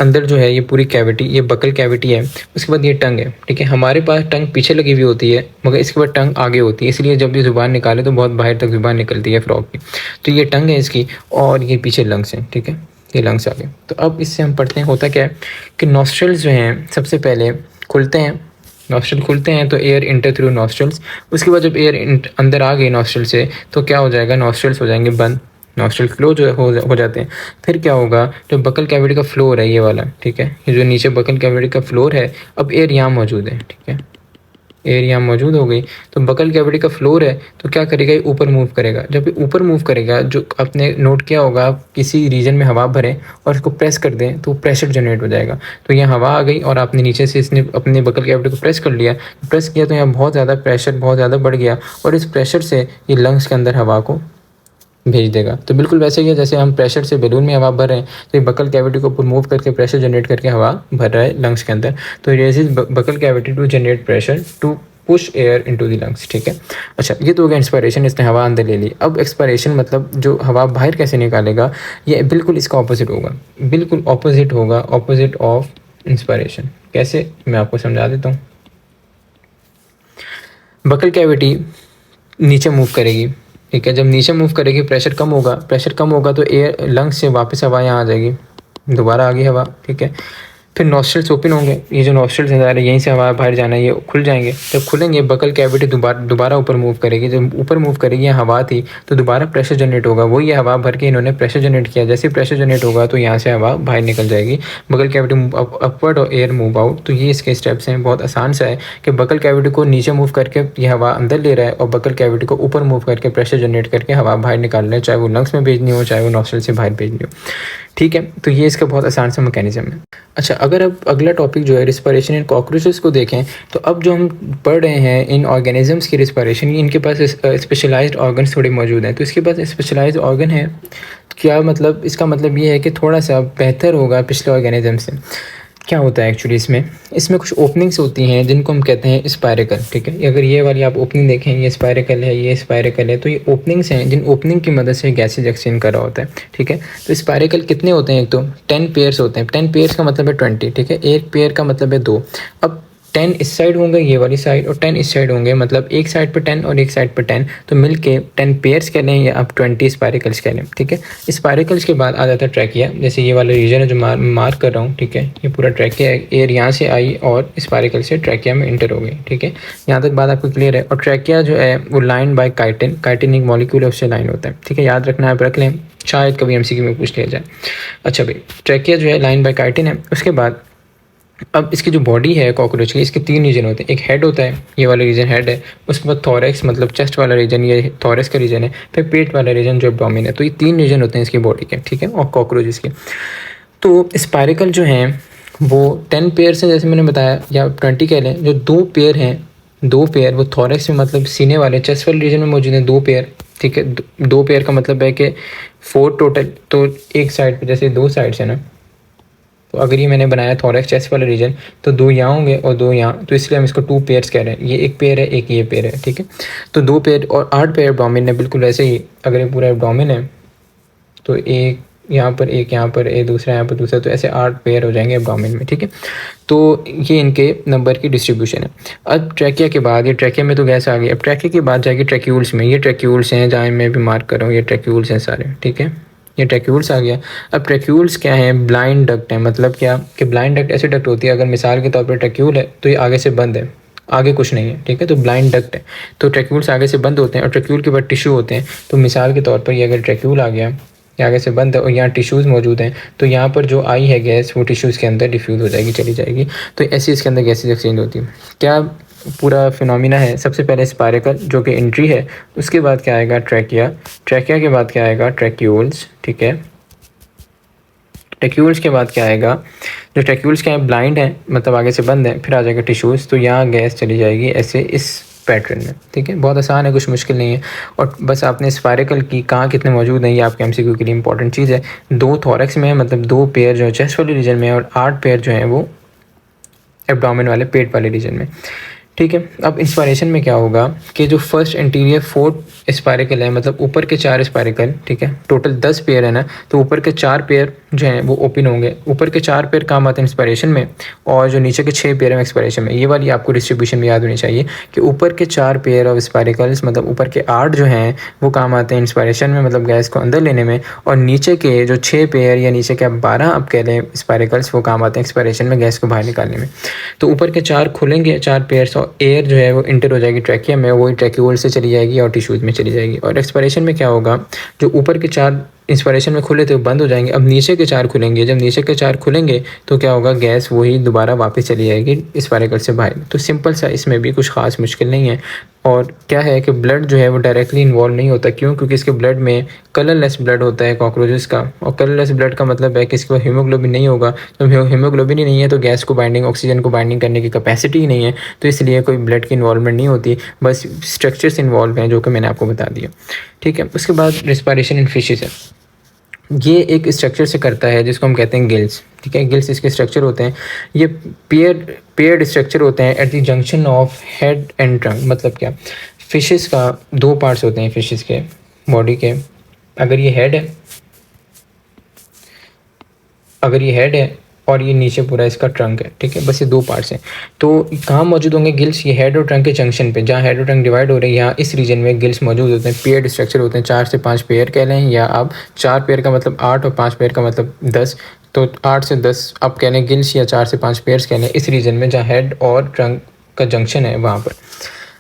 अंदर जो है ये पूरी कैविटी, ये बकल कैविटी है। उसके बाद ये टंग है, ठीक है। हमारे पास टंग पीछे लगी हुई होती है, मगर इसके बाद टंग आगे होती है, इसलिए जब ये ज़ुबान निकाले तो बहुत बाहर तक ज़ुबान निकलती है फ्रॉग की। तो ये टंग है इसकी और ये पीछे लंग्स हैं, ठीक है। ये लंग्स आ गए। तो अब इससे हम पढ़ते हैं होता क्या है कि नॉस्ट्रल्स जो हैं सबसे पहले खुलते हैं। नॉस्ट्रल खुलते हैं तो एयर इंटर थ्रू नॉस्ट्रल्स। उसके बाद जब एयर अंदर आ गई नॉस्ट्रल से तो क्या हो जाएगा, नॉस्ट्रल्स हो जाएंगे बंद, नॉस्ट्रल क्लोज हो जाते हैं। फिर क्या होगा, जो बकल कैविटी का फ्लोर है ये वाला, ठीक है, ये जो नीचे बकल कैविटी का फ्लोर है, अब एयर यहाँ मौजूद है, ठीक है। एयर यहाँ मौजूद हो गई तो बकल कैविटी का फ्लोर है तो क्या करेगा, ये ऊपर मूव करेगा। जब ये ऊपर मूव करेगा, जो आपने नोट किया होगा, आप किसी रीजन में हवा भरें और इसको प्रेस कर दें तो प्रेशर जनरेट हो जाएगा। तो यहाँ हवा आ गई और आपने नीचे से इसने अपने बकल कैविटी को प्रेस कर लिया, प्रेस किया तो यहाँ बहुत ज़्यादा प्रेशर बहुत ज़्यादा बढ़ गया और इस प्रेशर से ये लंग्स के अंदर हवा को भेज देगा। तो बिल्कुल वैसे ही है जैसे हम प्रेशर से बैलून में हवा भर रहे हैं, तो ये बकल कैविटी को ऊपर मूव करके प्रेशर जनरेट करके हवा भर रहा है लंग्स के अंदर। तो it is buccal cavity to generate pressure to push air into the lungs, ठीक है। अच्छा, ये तो हो गया इंस्पायरेशन, इसने हवा अंदर ले ली। अब एक्सपायरेशन मतलब जो हवा बाहर कैसे निकालेगा, ये बिल्कुल इसका ऑपोजिट होगा, बिल्कुल ऑपोजिट होगा, ऑपोजिट ऑफ इंस्पायरेशन। कैसे, मैं आपको समझा देता हूँ। बकल कैविटी नीचे मूव करेगी, ठीक है। जब नीचे मूव करेगी प्रेशर कम होगा, प्रेशर कम होगा तो एयर लंग्स से वापस हवा यहाँ आ जाएगी, दोबारा आ गई हवा, ठीक है। फिर नॉस्ट्रल्स ओपन होंगे, ये जो नॉस्ट्रल्स हैं यहीं से हवा बाहर जाना है, ये खुल जाएंगे। जब खुलेंगे बकल कैविटी दोबारा ऊपर मूव करेगी। जब ऊपर मूव करेगी, यहाँ हवा थी तो दोबारा प्रेशर जनरेट होगा, वही ये हवा भर के इन्होंने प्रेशर जनरेट किया। जैसे प्रेशर जनरेट होगा तो यहाँ से हवा बाहर निकल जाएगी, बकल कैविटी मूव अपवर्ड और एयर मूव आउट। तो ये इसके स्टेप्स हैं, बहुत आसान सा है कि बकल कैविटी को नीचे मूव करके ये हवा अंदर ले रहा है और बकल कैविटी को ऊपर मूव करके प्रेशर जनरेट करके हवा बाहर निकाल रहा है, चाहे वो लंग्स में भेजनी हो चाहे वो नॉस्ट्रल से बाहर भेजनी हो, ठीक है। तो ये इसका बहुत आसान सा मैकेनिज्म है। अच्छा, अगर अब अगला टॉपिक जो है रिस्पायरेशन इन कॉकरोचेस को देखें, तो अब जो हम पढ़ रहे हैं इन ऑर्गेनिजम्स की रिस्पायरेशन, इनके पास स्पेशलाइज्ड ऑर्गन्स थोड़े मौजूद हैं। तो इसके पास स्पेशलाइज्ड ऑर्गन है, क्या मतलब, इसका मतलब ये है कि थोड़ा सा बेहतर होगा पिछले ऑर्गेनिज्म से। क्या होता है एक्चुअली इसमें कुछ ओपनिंग्स होती हैं जिनको हम कहते हैं स्पायरिकल, ठीक है। अगर ये वाली आप ओपनिंग देखें, ये स्पायरिकल है, ये स्पायरिकल है, तो ये ओपनिंग्स हैं जिन ओपनिंग की मदद से गैसेज एक्सचेंज कर रहा होता है, ठीक है। तो स्पायरिकल कितने होते हैं, एक तो 10 पेयर्स होते हैं। 10 पेयर्स का मतलब है 20, ठीक है। एक पेयर का मतलब है 2। अब 10 इस साइड होंगे ये वाली साइड और 10 इस साइड होंगे, मतलब एक साइड पर 10 और एक साइड पर 10, तो मिलके 10 पेयर्स कह लें या आप 20 स्पायरिकल्स कह लें, ठीक है। स्पायरिकल्स के बाद आ जाता है ट्रैकिया, जैसे ये वाला रीजन है जो मार्क कर रहा हूँ, ठीक है। ये पूरा ट्रैकिया है, एयर यहाँ से आई और स्पायरिकल से ट्रैकिया में इंटर हो गई, ठीक है। यहाँ तक बात आपको क्लियर है। और ट्रैकिया जो है वो लाइन बाय काइटिन, काइटिन एक मॉलिक्यूल है, उससे लाइन होता है, ठीक है। याद रखना है, आप रख लें, शायद कभी एमसीक्यू में पूछ लिया जाए। अच्छा भाई, ट्रैकिया जो है लाइन बाय काइटिन है। उसके बाद अब इसकी जो बॉडी है कॉकरोच की, इसके 3 रीजन होते हैं। एक हेड होता है, ये वाला रीजन हेड है। उसके बाद थॉरेक्स मतलब चेस्ट वाला रीजन, ये थॉरेक्स का रीजन है। फिर पेट वाला रीजन जो एब्डोमेन है। तो ये 3 रीजन होते हैं इसकी बॉडी के, ठीक है, और कॉकरोचेस के। तो स्पायरिकल जो हैं वो 10 पेयर से, जैसे मैंने बताया, या 20 कह लें, जो 2 पेयर हैं दो पेयर वो थोरैक्स में मतलब सीने वाले चेस्ट वाले रीजन में मौजूद हैं, दो पेयर, ठीक है। दो पेयर का मतलब है कि 4 टोटल। तो एक साइड पे जैसे दो साइड्स है ना, तो अगर ये मैंने बनाया थोरैक्स चेस्ट वाला रीजन, तो दो यहाँ होंगे और दो यहाँ, तो इसलिए हम इसको 2 पेयर्स कह रहे हैं। ये एक पेयर है, एक ये पेयर है, ठीक है। तो 2 पेयर और 8 पेयर एब्डोमेन है, बिल्कुल वैसे ही अगर ये पूरा एब्डोमेन है तो एक यहाँ पर, एक यहाँ पर, एक दूसरा यहाँ पर, दूसरा, तो ऐसे 8 पेयर हो जाएंगे एब्डोमेन में, ठीक है। तो ये इनके नंबर की डिस्ट्रीब्यूशन है। अब ट्रैकिया के बाद, ये ट्रैकिया में तो गैस आ गई, अब ट्रैकिया के बाद जाके ट्रैक्यूल्स में, ये ट्रैक्यूल्स हैं जहाँ मैं भी मार्क कर रहा हूँ, ये ट्रैक्यूल्स हैं सारे, ठीक है। ये ट्रैक्यूल्स आ गया। अब ट्रैक्यूल्स क्या है? ब्लाइंड डक्ट है। मतलब क्या कि ब्लाइंड डक्ट ऐसी डक्ट होती है, अगर मिसाल के तौर पर ट्रैक्यूल है तो ये आगे से बंद है, आगे कुछ नहीं है, ठीक है। तो ब्लाइंड डक्ट है, तो ट्रैक्यूल्स आगे से बंद होते हैं और ट्रैक्यूल के बाद टिश्यू होते हैं। तो मिसाल के तौर पर ये अगर ट्रैक्यूल आ गया, ये आगे से बंद है और यहाँ टिश्यूज़ मौजूद हैं, तो यहाँ पर जो आई है गैस वो टिश्यूज़ के अंदर डिफ्यूज़ हो जाएगी, चली जाएगी। तो ऐसी इसके अंदर गैसेज एक्सचेंज होती है। क्या पूरा फिनोमिना है? सबसे पहले स्पायरिकल जो कि एंट्री है, उसके बाद क्या आएगा? ट्रैकिया, ट्रैकिया के बाद क्या आएगा? ट्रैक्यूल्स, ठीक है। ट्रैक्यूल्स के बाद क्या आएगा? जो ट्रैक्यूल्स क्या है? ब्लाइंड है, मतलब आगे से बंद है, फिर आ जाएगा टिश्यूज़, तो यहाँ गैस चली जाएगी ऐसे इस पैटर्न में, ठीक है। बहुत आसान है, कुछ मुश्किल नहीं है। और बस आपने स्पायरिकल की कहाँ कितने मौजूद हैं, ये आपके एमसीक्यू के लिए इंपॉर्टेंट चीज़ है। 2 थोरैक्स में है, मतलब 2 पेयर जो है चेस्ट वाले रीजन में है, और 8 पेयर जो है वो एब्डोमेन वाले, पेट वाले रीजन में, ठीक है। अब इंस्पायरेशन में क्या होगा कि जो फर्स्ट इंटीरियर 4 स्पायरिकल है, मतलब ऊपर के 4 स्पायरिकल, ठीक है, टोटल 10 पेयर है ना, तो ऊपर के 4 पेयर जो हैं वो ओपन होंगे। ऊपर के 4 पेयर काम आते हैं इंस्पायरेशन में, और जो नीचे के 6 पेयर हैं एक्सपायरेशन में। ये वाली आपको डिस्ट्रीब्यूशन में याद होनी चाहिए कि ऊपर के 4 पेयर ऑफ स्पायरिकल्स, मतलब ऊपर के 8 जो हैं वो काम आते हैं इंस्पायरेशन में, मतलब गैस को अंदर लेने में, और नीचे के जो 6 पेयर या नीचे के 12 आप कह लें स्पायरिकल्स, वो काम आते हैं एक्सपायरेशन में, गैस को बाहर निकालने में। तो ऊपर के 4 खुलेंगे, 4 पेयर्स, और एयर जो है वो इंटर हो जाएगी ट्रैकिया में, वही ट्रैक्यूल से चली जाएगी और टिश्यूज़ में चली जाएगी। और एक्सपायरेशन में क्या होगा? जो ऊपर के 4 इंस्पायरेशन में खुले थे वो बंद हो जाएंगे, अब नीचे के 4 खुलेंगे। जब नीचे के 4 खुलेंगे तो क्या होगा? गैस वही दोबारा वापस चली जाएगी स्पायरिकल से बाहर। तो सिंपल सा, इसमें भी कुछ ख़ास मुश्किल नहीं है। और क्या है कि ब्लड जो है वो डायरेक्टली इन्वॉल्व नहीं होता। क्यों? क्योंकि इसके ब्लड में कलरलेस ब्लड होता है कॉकरोचेस का, और कलरलेस ब्लड का मतलब है कि इसके पास हीमोग्लोबिन नहीं होगा। तो हीमोग्लोबिन ही नहीं है तो गैस को बाइंडिंग, ऑक्सीजन को बाइंडिंग करने की कैपेसिटी ही नहीं है, तो इसलिए कोई ब्लड की इन्वॉल्वमेंट नहीं होती, बस स्ट्रक्चर्स इन्वॉल्व हैं जो कि मैंने आपको बता दिया, ठीक है। उसके बाद रिस्पायरेशन इन फिशेस है। ये एक स्ट्रक्चर से करता है जिसको हम कहते हैं गिल्स, ठीक है। गिल्स इसके स्ट्रक्चर होते हैं, ये पेयर्ड स्ट्रक्चर होते हैं at the junction of head and trunk. मतलब क्या? फिशेस का 2 पार्ट्स होते हैं फिशेस के बॉडी के। अगर ये हेड है, अगर ये हेड है और ये नीचे पूरा इसका ट्रंक है, ठीक है, बस ये 2 पार्ट्स हैं। तो कहाँ मौजूद होंगे गिल्स? ये हेड और ट्रंक के जंक्शन पे, जहाँ हेड और ट्रंक डिवाइड हो रहे हैं, यहाँ इस रीजन में गिल्स मौजूद होते हैं। पेयर्ड स्ट्रक्चर होते हैं, 4 से 5 पेयर कह लें, या आप 4 पेयर का मतलब 8 और 5 पेयर का मतलब 10, तो 8 से 10 आप कह लें गिल्स, या 4 से 5 पेयर्स कह लें, इस रीजन में जहाँ हेड और ट्रंक का जंक्शन है वहाँ पर।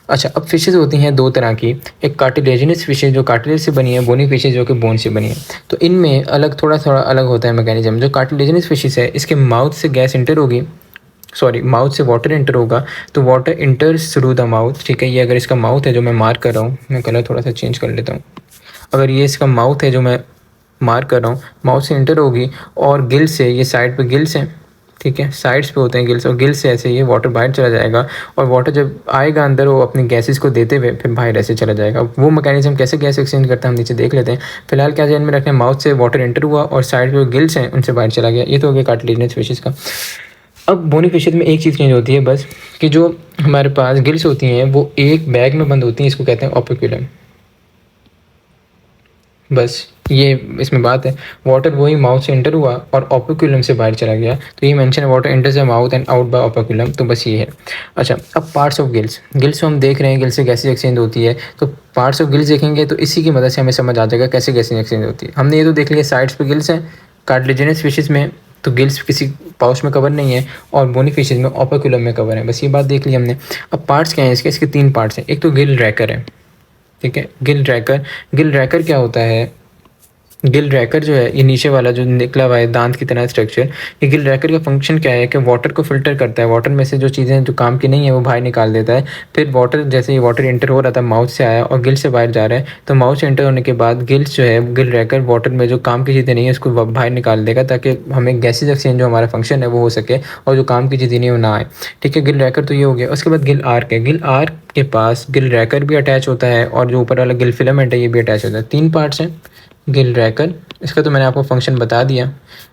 अच्छा, अब फिशेज़ होती हैं 2 तरह की, एक कार्टिलेजिनस फिशेज जो कार्टिलेज से बनी है, बोनी फिशेज जो कि बोन से बनी है। तो इनमें अलग थोड़ा अलग होता है मैकेनिज्म। जो कार्टिलेजिनस फिशेज है, इसके माउथ से गैस इंटर होगी, सॉरी माउथ से वाटर इंटर होगा, तो वाटर इंटर्स थ्रू द माउथ, ठीक है। ये अगर इसका माउथ है जो मैं मार्क कर रहा हूँ, मैं कलर थोड़ा सा चेंज कर लेता हूँ। अगर ये इसका माउथ है जो मैं मार्क कर रहा हूँ, माउथ से इंटर होगी, और गिल से, ये साइड पे गिल्स हैं, ठीक है, साइड्स पे होते हैं गिल्स, और गिल्स से ऐसे ये वाटर बाहर चला जाएगा, और वाटर जब आएगा अंदर वो अपनी गैसेस को देते हुए फिर बाहर ऐसे चला जाएगा। वो मैकेनिज्म कैसे गैस एक्सचेंज करता है हम नीचे देख लेते हैं। फिलहाल क्या ध्यान में रखना है? माउथ से वाटर एंटर हुआ और साइड पे गिल्स हैं उनसे बाहर चला गया। ये तो हो गया कार्टिलेजिनस फिशेज का। अब बोनी फिशेज में एक चीज़ चेंज होती है बस, कि जो हमारे पास गिल्स होती हैं वो एक बैग में बंद होती हैं, इसको कहते हैं ओपिक्यूलम। बस ये इसमें बात है। वाटर वही माउथ से एंटर हुआ और ओपिक्यूलम से बाहर चला गया, तो ये मेंशन है water enters the mouth and out by operculum, तो बस ये है। अच्छा, अब पार्ट्स ऑफ गिल्स, गिल्स को हम देख रहे हैं, गिल्स से गैसेज एक्सचेंज होती है, तो पार्ट्स ऑफ गिल्स देखेंगे तो इसी की मदद से हमें समझ आ जाएगा कैसे गैसेज एक्सचेंज होती है। हमने ये तो देख लिया साइड्स पे गिल्स हैं कार्टिलेजिनस फिशेज में, तो गिल्स किसी पाउच में कवर नहीं है, और बोनी फिशेज में ओपिक्यूलम में कवर है, बस ये बात देख ली हमने। अब पार्ट्स क्या हैं इसके? इसके 3 पार्ट्स हैं। एक तो गिल रैकर है, ठीक है, गिल रैकर। गिल रैकर क्या होता है? गिल रैकर जो है, ये नीचे वाला जो निकला हुआ है दांत की तरह स्ट्रक्चर, ये गिल रैकर का फंक्शन क्या है कि वाटर को फिल्टर करता है, वाटर में से जो चीज़ें जो काम की नहीं है वो बाहर निकाल देता है। फिर वाटर, जैसे ये वाटर एंटर हो रहा था माउथ से आया और गिल से बाहर जा रहा है, तो माउथ से एंटर होने के बाद गिल्स जो है, गिल रैकर वाटर में जो काम की चीज़ें नहीं है उसको बाहर निकाल देगा, ताकि हमें गैसेज एक्सचेंज जो हमारा फंक्शन है वो हो सके और जो काम की चीज़ें नहीं है वो ना आए। ठीक है, गिल रैकर तो ये हो गया। उसके बाद गिल आर्क है। गिल आर्क के पास गिल रैकर भी अटैच होता है और जो ऊपर वाला गिल फिलामेंट है ये भी अटैच होता है। 3 पार्ट्स हैं गिल रैकर, इसका तो मैंने आपको फंक्शन बता दिया।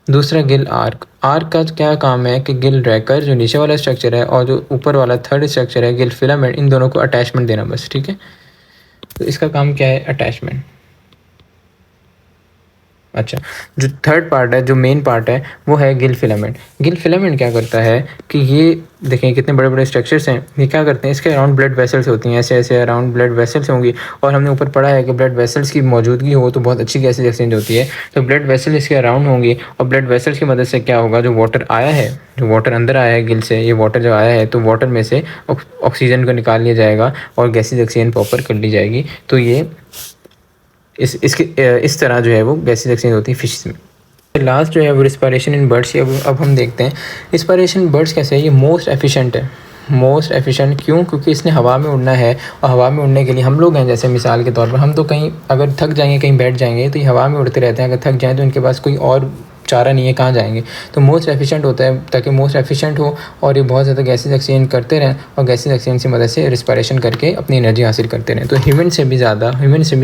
दूसरा गिल आर्क, आर्क का क्या काम है कि गिल रैकर जो नीचे वाला स्ट्रक्चर है और जो ऊपर वाला थर्ड स्ट्रक्चर है गिल फिलामेंट, इन दोनों को अटैचमेंट देना बस। ठीक है, तो इसका काम क्या है, अटैचमेंट। अच्छा, जो थर्ड पार्ट है, जो मेन पार्ट है, वो है गिल फिलामेंट। गिल फिलामेंट क्या करता है कि ये देखें कितने बड़े बड़े स्ट्रक्चर्स हैं, ये क्या करते हैं, इसके अराउंड ब्लड वेसल्स होती हैं, ऐसे ऐसे अराउंड ब्लड वेसल्स होंगी। और हमने ऊपर पढ़ा है कि ब्लड वेसल्स की मौजूदगी हो तो बहुत अच्छी गैसेज एक्सचेंज होती है। तो ब्लड वेसल इसके अराउंड होंगी और ब्लड वेसल्स की मदद से क्या होगा, जो वाटर आया है, जो वाटर अंदर आया है गिल से, ये वाटर जो आया है तो वाटर में से ऑक्सीजन को निकाल लिया जाएगा और गैसेज एक्सचेंज प्रॉपर कर ली जाएगी। तो ये इस तरह जो है वो गैसेज एक्सचेंज होती है फिश में। लास्ट जो है वो रिस्पायरेशन इन बर्ड्स की अब हम देखते हैं। रिस्पायरेशन बर्ड्स कैसे है, ये मोस्ट एफिशिएंट है। मोस्ट एफिशिएंट क्यों, क्योंकि इसने हवा में उड़ना है और हवा में उड़ने के लिए हम लोग हैं, जैसे मिसाल के तौर पर हम तो कहीं अगर थक जाएंगे, कहीं बैठ जाएंगे तो ये हवा में उड़ते रहते हैं। अगर थक जाएँ तो इनके पास कोई और चारा नहीं है, कहाँ जाएंगे। तो मोस्ट एफिशिएंट होता है ताकि मोस्ट एफिशिएंट हो और ये बहुत ज़्यादा गैसेज एक्सचेंज करते रहें और गैसेज एक्सचेंज की मदद से रिस्पायरेशन करके अपनी एनर्जी हासिल करते रहें। तो ह्यूमन से भी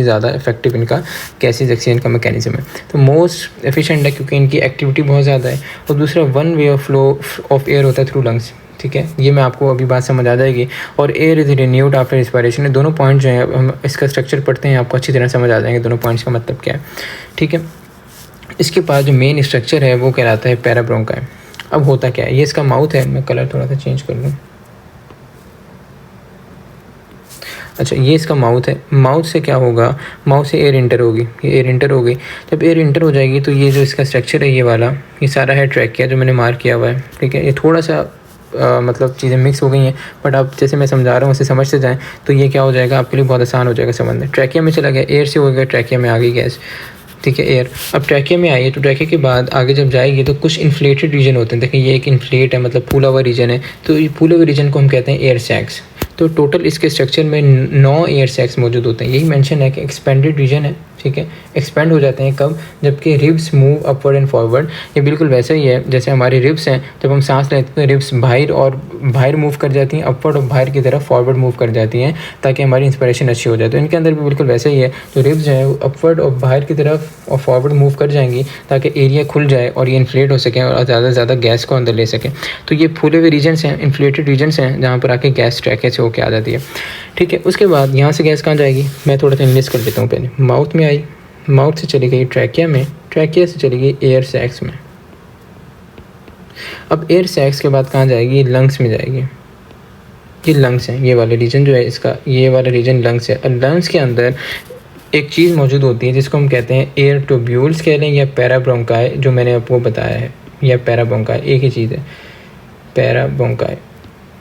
ज़्यादा इफेक्टिव इनका गैसेज एक्सचेंज का मैकेनिज्म है। तो मोस्ट एफिशिएंट है क्योंकि इनकी एक्टिविटी बहुत ज़्यादा है। और दूसरा one way of flow of air होता है थ्रू लंग्स। ठीक है, ये मैं आपको अभी बात समझ आ जाएगी। और air is renewed after respiration, दोनों पॉइंट जो है हम इसका स्ट्रक्चर पढ़ते हैं, आपको अच्छी तरह समझ आ जाएंगे दोनों पॉइंट्स का मतलब क्या है। ठीक है, इसके पास जो मेन स्ट्रक्चर है वो कहलाता है पैराब्रोंकाई। अब होता क्या है, ये इसका माउथ है, मैं कलर थोड़ा सा चेंज कर लूँ। अच्छा, ये इसका माउथ है। माउथ से क्या होगा, माउथ से एयर इंटर होगी, ये एयर इंटर हो गई। जब एयर इंटर हो जाएगी तो ये जो इसका स्ट्रक्चर है ये वाला, ये सारा है ट्रैकिया जो मैंने मार्क किया हुआ है। ठीक है, ये थोड़ा सा मतलब चीज़ें मिक्स हो गई हैं, बट आप जैसे मैं समझा रहा हूँ उसे समझते जाएँ तो ये क्या हो जाएगा आपके लिए बहुत आसान हो जाएगा समझना। ट्रैकिया में चला गया, एयर से हो गया, ट्रैकिया में आ गई गैस। ठीक है, एयर अब ट्रैकिया में आई है तो ट्रैकिया के बाद आगे जब जाएगी तो कुछ इन्फ्लेटेड रीजन होते हैं। देखिए ये एक इन्फ्लेट है, मतलब फूला हुआ रीजन है, तो ये फूले हुए रीजन को हम कहते हैं एयर सैक्स। तो टोटल इसके स्ट्रक्चर में 9 एयर सैक्स मौजूद होते हैं। यही मेंशन है कि एक्सपेंडेड रीजन है। ठीक है, एक्सपेंड हो जाते हैं कब, जबकि ribs move upward and forward. ये बिल्कुल वैसा ही है जैसे हमारी रिब्स हैं, जब हम सांस लेते हैं रिब्स बाहर मूव कर जाती हैं, अपवर्ड और बाहर की तरफ फॉरवर्ड मूव कर जाती हैं ताकि हमारी इंस्पिरेशन अच्छी हो जाए। तो इनके अंदर भी बिल्कुल वैसा ही है, तो रिब्स जो है वो अपवर्ड और बाहर की तरफ और फॉरवर्ड मूव कर जाएंगी ताकि एरिया खुल जाए और ये इन्फ्लेट हो सकें और ज़्यादा से ज़्यादा गैस को अंदर ले सकें। तो ये फूले हुए रीजन्स हैं, इन्फ्लेटेड रीजन्स हैं, जहाँ पर आके गैस ट्रैकिया से होकर आ जाती है। ठीक है, उसके बाद यहाँ से गैस कहाँ जाएगी, मैं थोड़ा सा इन्वेस्ट कर देता हूँ। पहले माउथ में आई, माउथ से चली गई ट्रैकिया में, ट्रैकिया से चली गई एयर सैक्स में। अब एयर सैक्स के बाद कहाँ जाएगी, लंग्स में जाएगी। ये लंग्स हैं, ये वाला रीजन जो है इसका, ये वाला रीजन लंग्स है। और लंग्स के अंदर एक चीज़ मौजूद होती है जिसको हम कहते हैं एयर ट्यूब्यूल्स कह लें या पैराब्रोंकाई, जो मैंने आपको बताया है, या पैराब्रोंकाई एक ही चीज़ है, पैराब्रोंकाई।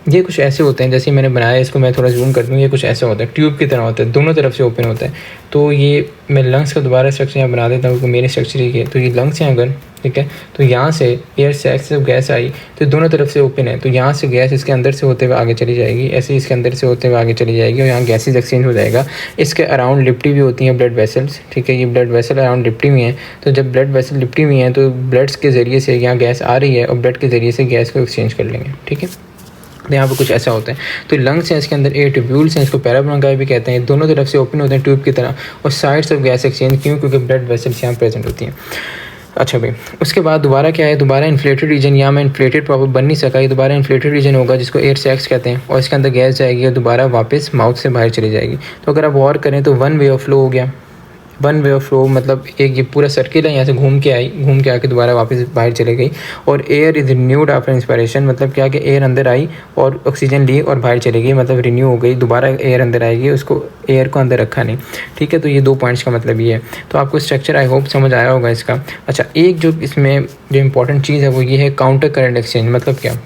ये कुछ ऐसे होते हैं, जैसे मैंने बनाया, इसको मैं थोड़ा जूम कर दूँ, ये कुछ ऐसा होता है, ट्यूब की तरह होता है, दोनों तरफ से ओपन होता है। तो ये मैं लंग्स का दोबारा स्ट्रक्चर यहाँ बना देता हूँ क्योंकि मेरे स्ट्रक्चर ही है। तो ये लंग्स हैं अगर, ठीक है, तो यहाँ से एयर सैक्स से गैस आई तो दोनों तरफ से ओपन है, तो यहाँ से गैस इसके अंदर से होते हुए आगे चली जाएगी, ऐसे इसके अंदर से होते हुए आगे चली जाएगी और यहाँ गैसेज एक्सचेंज हो जाएगा। इसके अराउंड लिपटी भी होती हैं ब्लड वेसल्स। ठीक है, ये ब्लड वेसल अराउंड लिपटी हुई हैं, तो जब ब्लड वेसल लिपटी हुई हैं तो ब्लड्स के ज़रिए से यहाँ गैस आ रही है और ब्लड के ज़रिए से गैस को एक्सचेंज कर लेंगे। ठीक है, तो यहाँ पर कुछ ऐसा होता है। तो लंग्स हैं, इसके अंदर एयर ट्यूब्यूल्स हैं, इसको पैराब्रोंकाई भी कहते हैं, दोनों तरफ से ओपन होते हैं ट्यूब की तरह, और साइड्स ऑफ गैस एक्सचेंज क्यों, क्योंकि ब्लड वेसल्स यहाँ प्रेजेंट होती हैं। अच्छा भाई, उसके बाद दोबारा क्या है, दोबारा इन्फ्लेटेड रीजन, यहाँ मैं इन्फ्लेटेड प्रॉपर बन नहीं सका, ये दोबारा इन्फ्लेटेड रीजन होगा जिसको एयर सैक्स कहते हैं, और इसके अंदर गैस जाएगी और दोबारा वापस माउथ से बाहर चली जाएगी। तो अगर आप गौर करें तो वन वे ऑफ फ्लो हो गया। वन वे ऑफ फ्लो मतलब एक ये पूरा सर्किल है, यहाँ से घूम के आके दोबारा वापस बाहर चले गई। और air is renewed after inspiration, मतलब क्या कि एयर अंदर आई और ऑक्सीजन ली और बाहर चली गई, मतलब रिन्यू हो गई, दोबारा एयर अंदर आएगी, उसको एयर को अंदर रखा नहीं। ठीक है, तो ये 2 पॉइंट्स का मतलब ये है। तो आपको स्ट्रक्चर आई होप समझ आया होगा इसका। अच्छा, एक जो इसमें जो इंपॉर्टेंट चीज़ है वो ये है काउंटर करंट एक्सचेंज। मतलब क्या,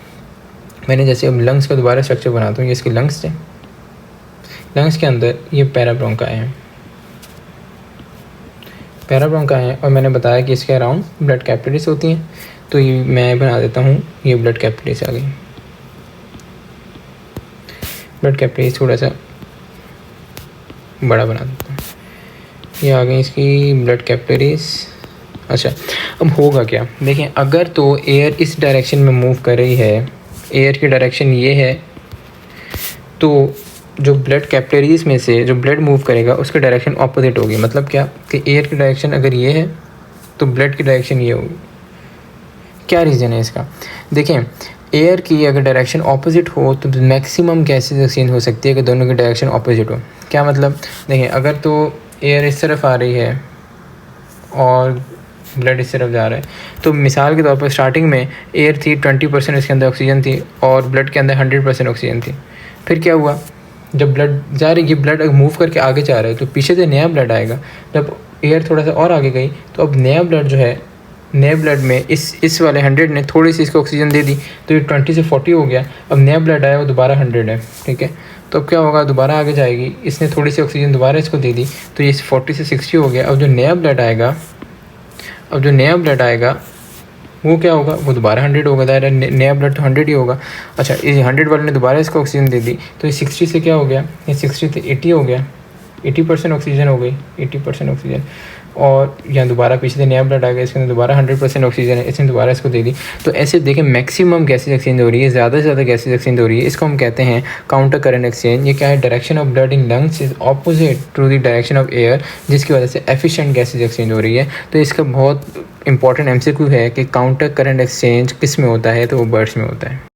मैंने जैसे अब लंग्स का दोबारा स्ट्रक्चर बनाता हूँ, ये इसके लंग्स थे, लंग्स के अंदर ये पैराब्रोंकाई है, पैराब्रोंका है और मैंने बताया कि इसके अराउंड ब्लड कैपिलरीज होती हैं। तो ये मैं बना देता हूँ, ये ब्लड कैपिलरीज आ गई। ब्लड कैपिलरीज थोड़ा सा बड़ा बना देता हूँ, ये आ गई इसकी ब्लड कैपिलरीज। अच्छा, अब होगा क्या, देखें, अगर तो एयर इस डायरेक्शन में मूव कर रही है, एयर की डायरेक्शन ये है, तो जो ब्लड कैपिलरीज में से जो ब्लड मूव करेगा उसकी डायरेक्शन ऑपोजिट होगी। मतलब क्या कि एयर की डायरेक्शन अगर ये है तो ब्लड की डायरेक्शन ये होगी। क्या रीज़न है इसका, देखें, एयर की अगर डायरेक्शन ऑपोजिट हो तो मैक्सिमम गैसेज एक्सचेंज हो सकती है कि दोनों की डायरेक्शन ऑपोजिट हो। क्या मतलब, देखें, अगर तो एयर इस तरफ आ रही है और ब्लड इस तरफ जा रहा है, तो मिसाल के तौर पर स्टार्टिंग में एयर थी 20% इसके अंदर ऑक्सीजन थी और ब्लड के अंदर 100% ऑक्सीजन थी। फिर क्या हुआ, जब ब्लड जा रही है, ब्लड मूव करके आगे जा रहा है तो पीछे से नया ब्लड आएगा। जब एयर थोड़ा सा और आगे गई तो अब नया ब्लड जो है, नए ब्लड में इस वाले 100 ने थोड़ी सी इसको ऑक्सीजन दे दी तो ये 20 से 40 हो गया। अब नया ब्लड आया वो दोबारा 100 है, ठीक है। तो अब क्या होगा, दोबारा आगे जाएगी, इसने थोड़ी सी ऑक्सीजन दोबारा इसको दे दी तो ये 40 से 60 हो गया। अब जो नया ब्लड आएगा वो क्या होगा, वो दोबारा 100 होगा। दायरा नया ब्लड तो 100 ही होगा। अच्छा, इस 100 वाले ने दोबारा इसको ऑक्सीजन दे दी तो ये 60 से क्या हो गया, ये 60 से 80 हो गया, 80% ऑक्सीजन हो गई, 80% ऑक्सीजन। और यहाँ दोबारा पीछे से नया ब्लड आ गया, इसके अंदर दोबारा 100% ऑक्सीजन है, इसने दोबारा इसको दे दी। तो ऐसे देखें मैक्सिमम गैसेज एक्सचेंज हो रही है, ज़्यादा से ज़्यादा गैसेज एक्सचेंज हो रही है। इसको हम कहते हैं काउंटर करंट एक्सचेंज। ये क्या है, direction of blood in lungs is opposite to the direction of air, जिसकी वजह से एफिशिएंट गैसेज एक्सचेंज हो रही है। तो इसका बहुत इंपॉर्टेंट MCQ है कि काउंटर करंट एक्सचेंज किस में होता है, तो वो बर्ड्स में होता है।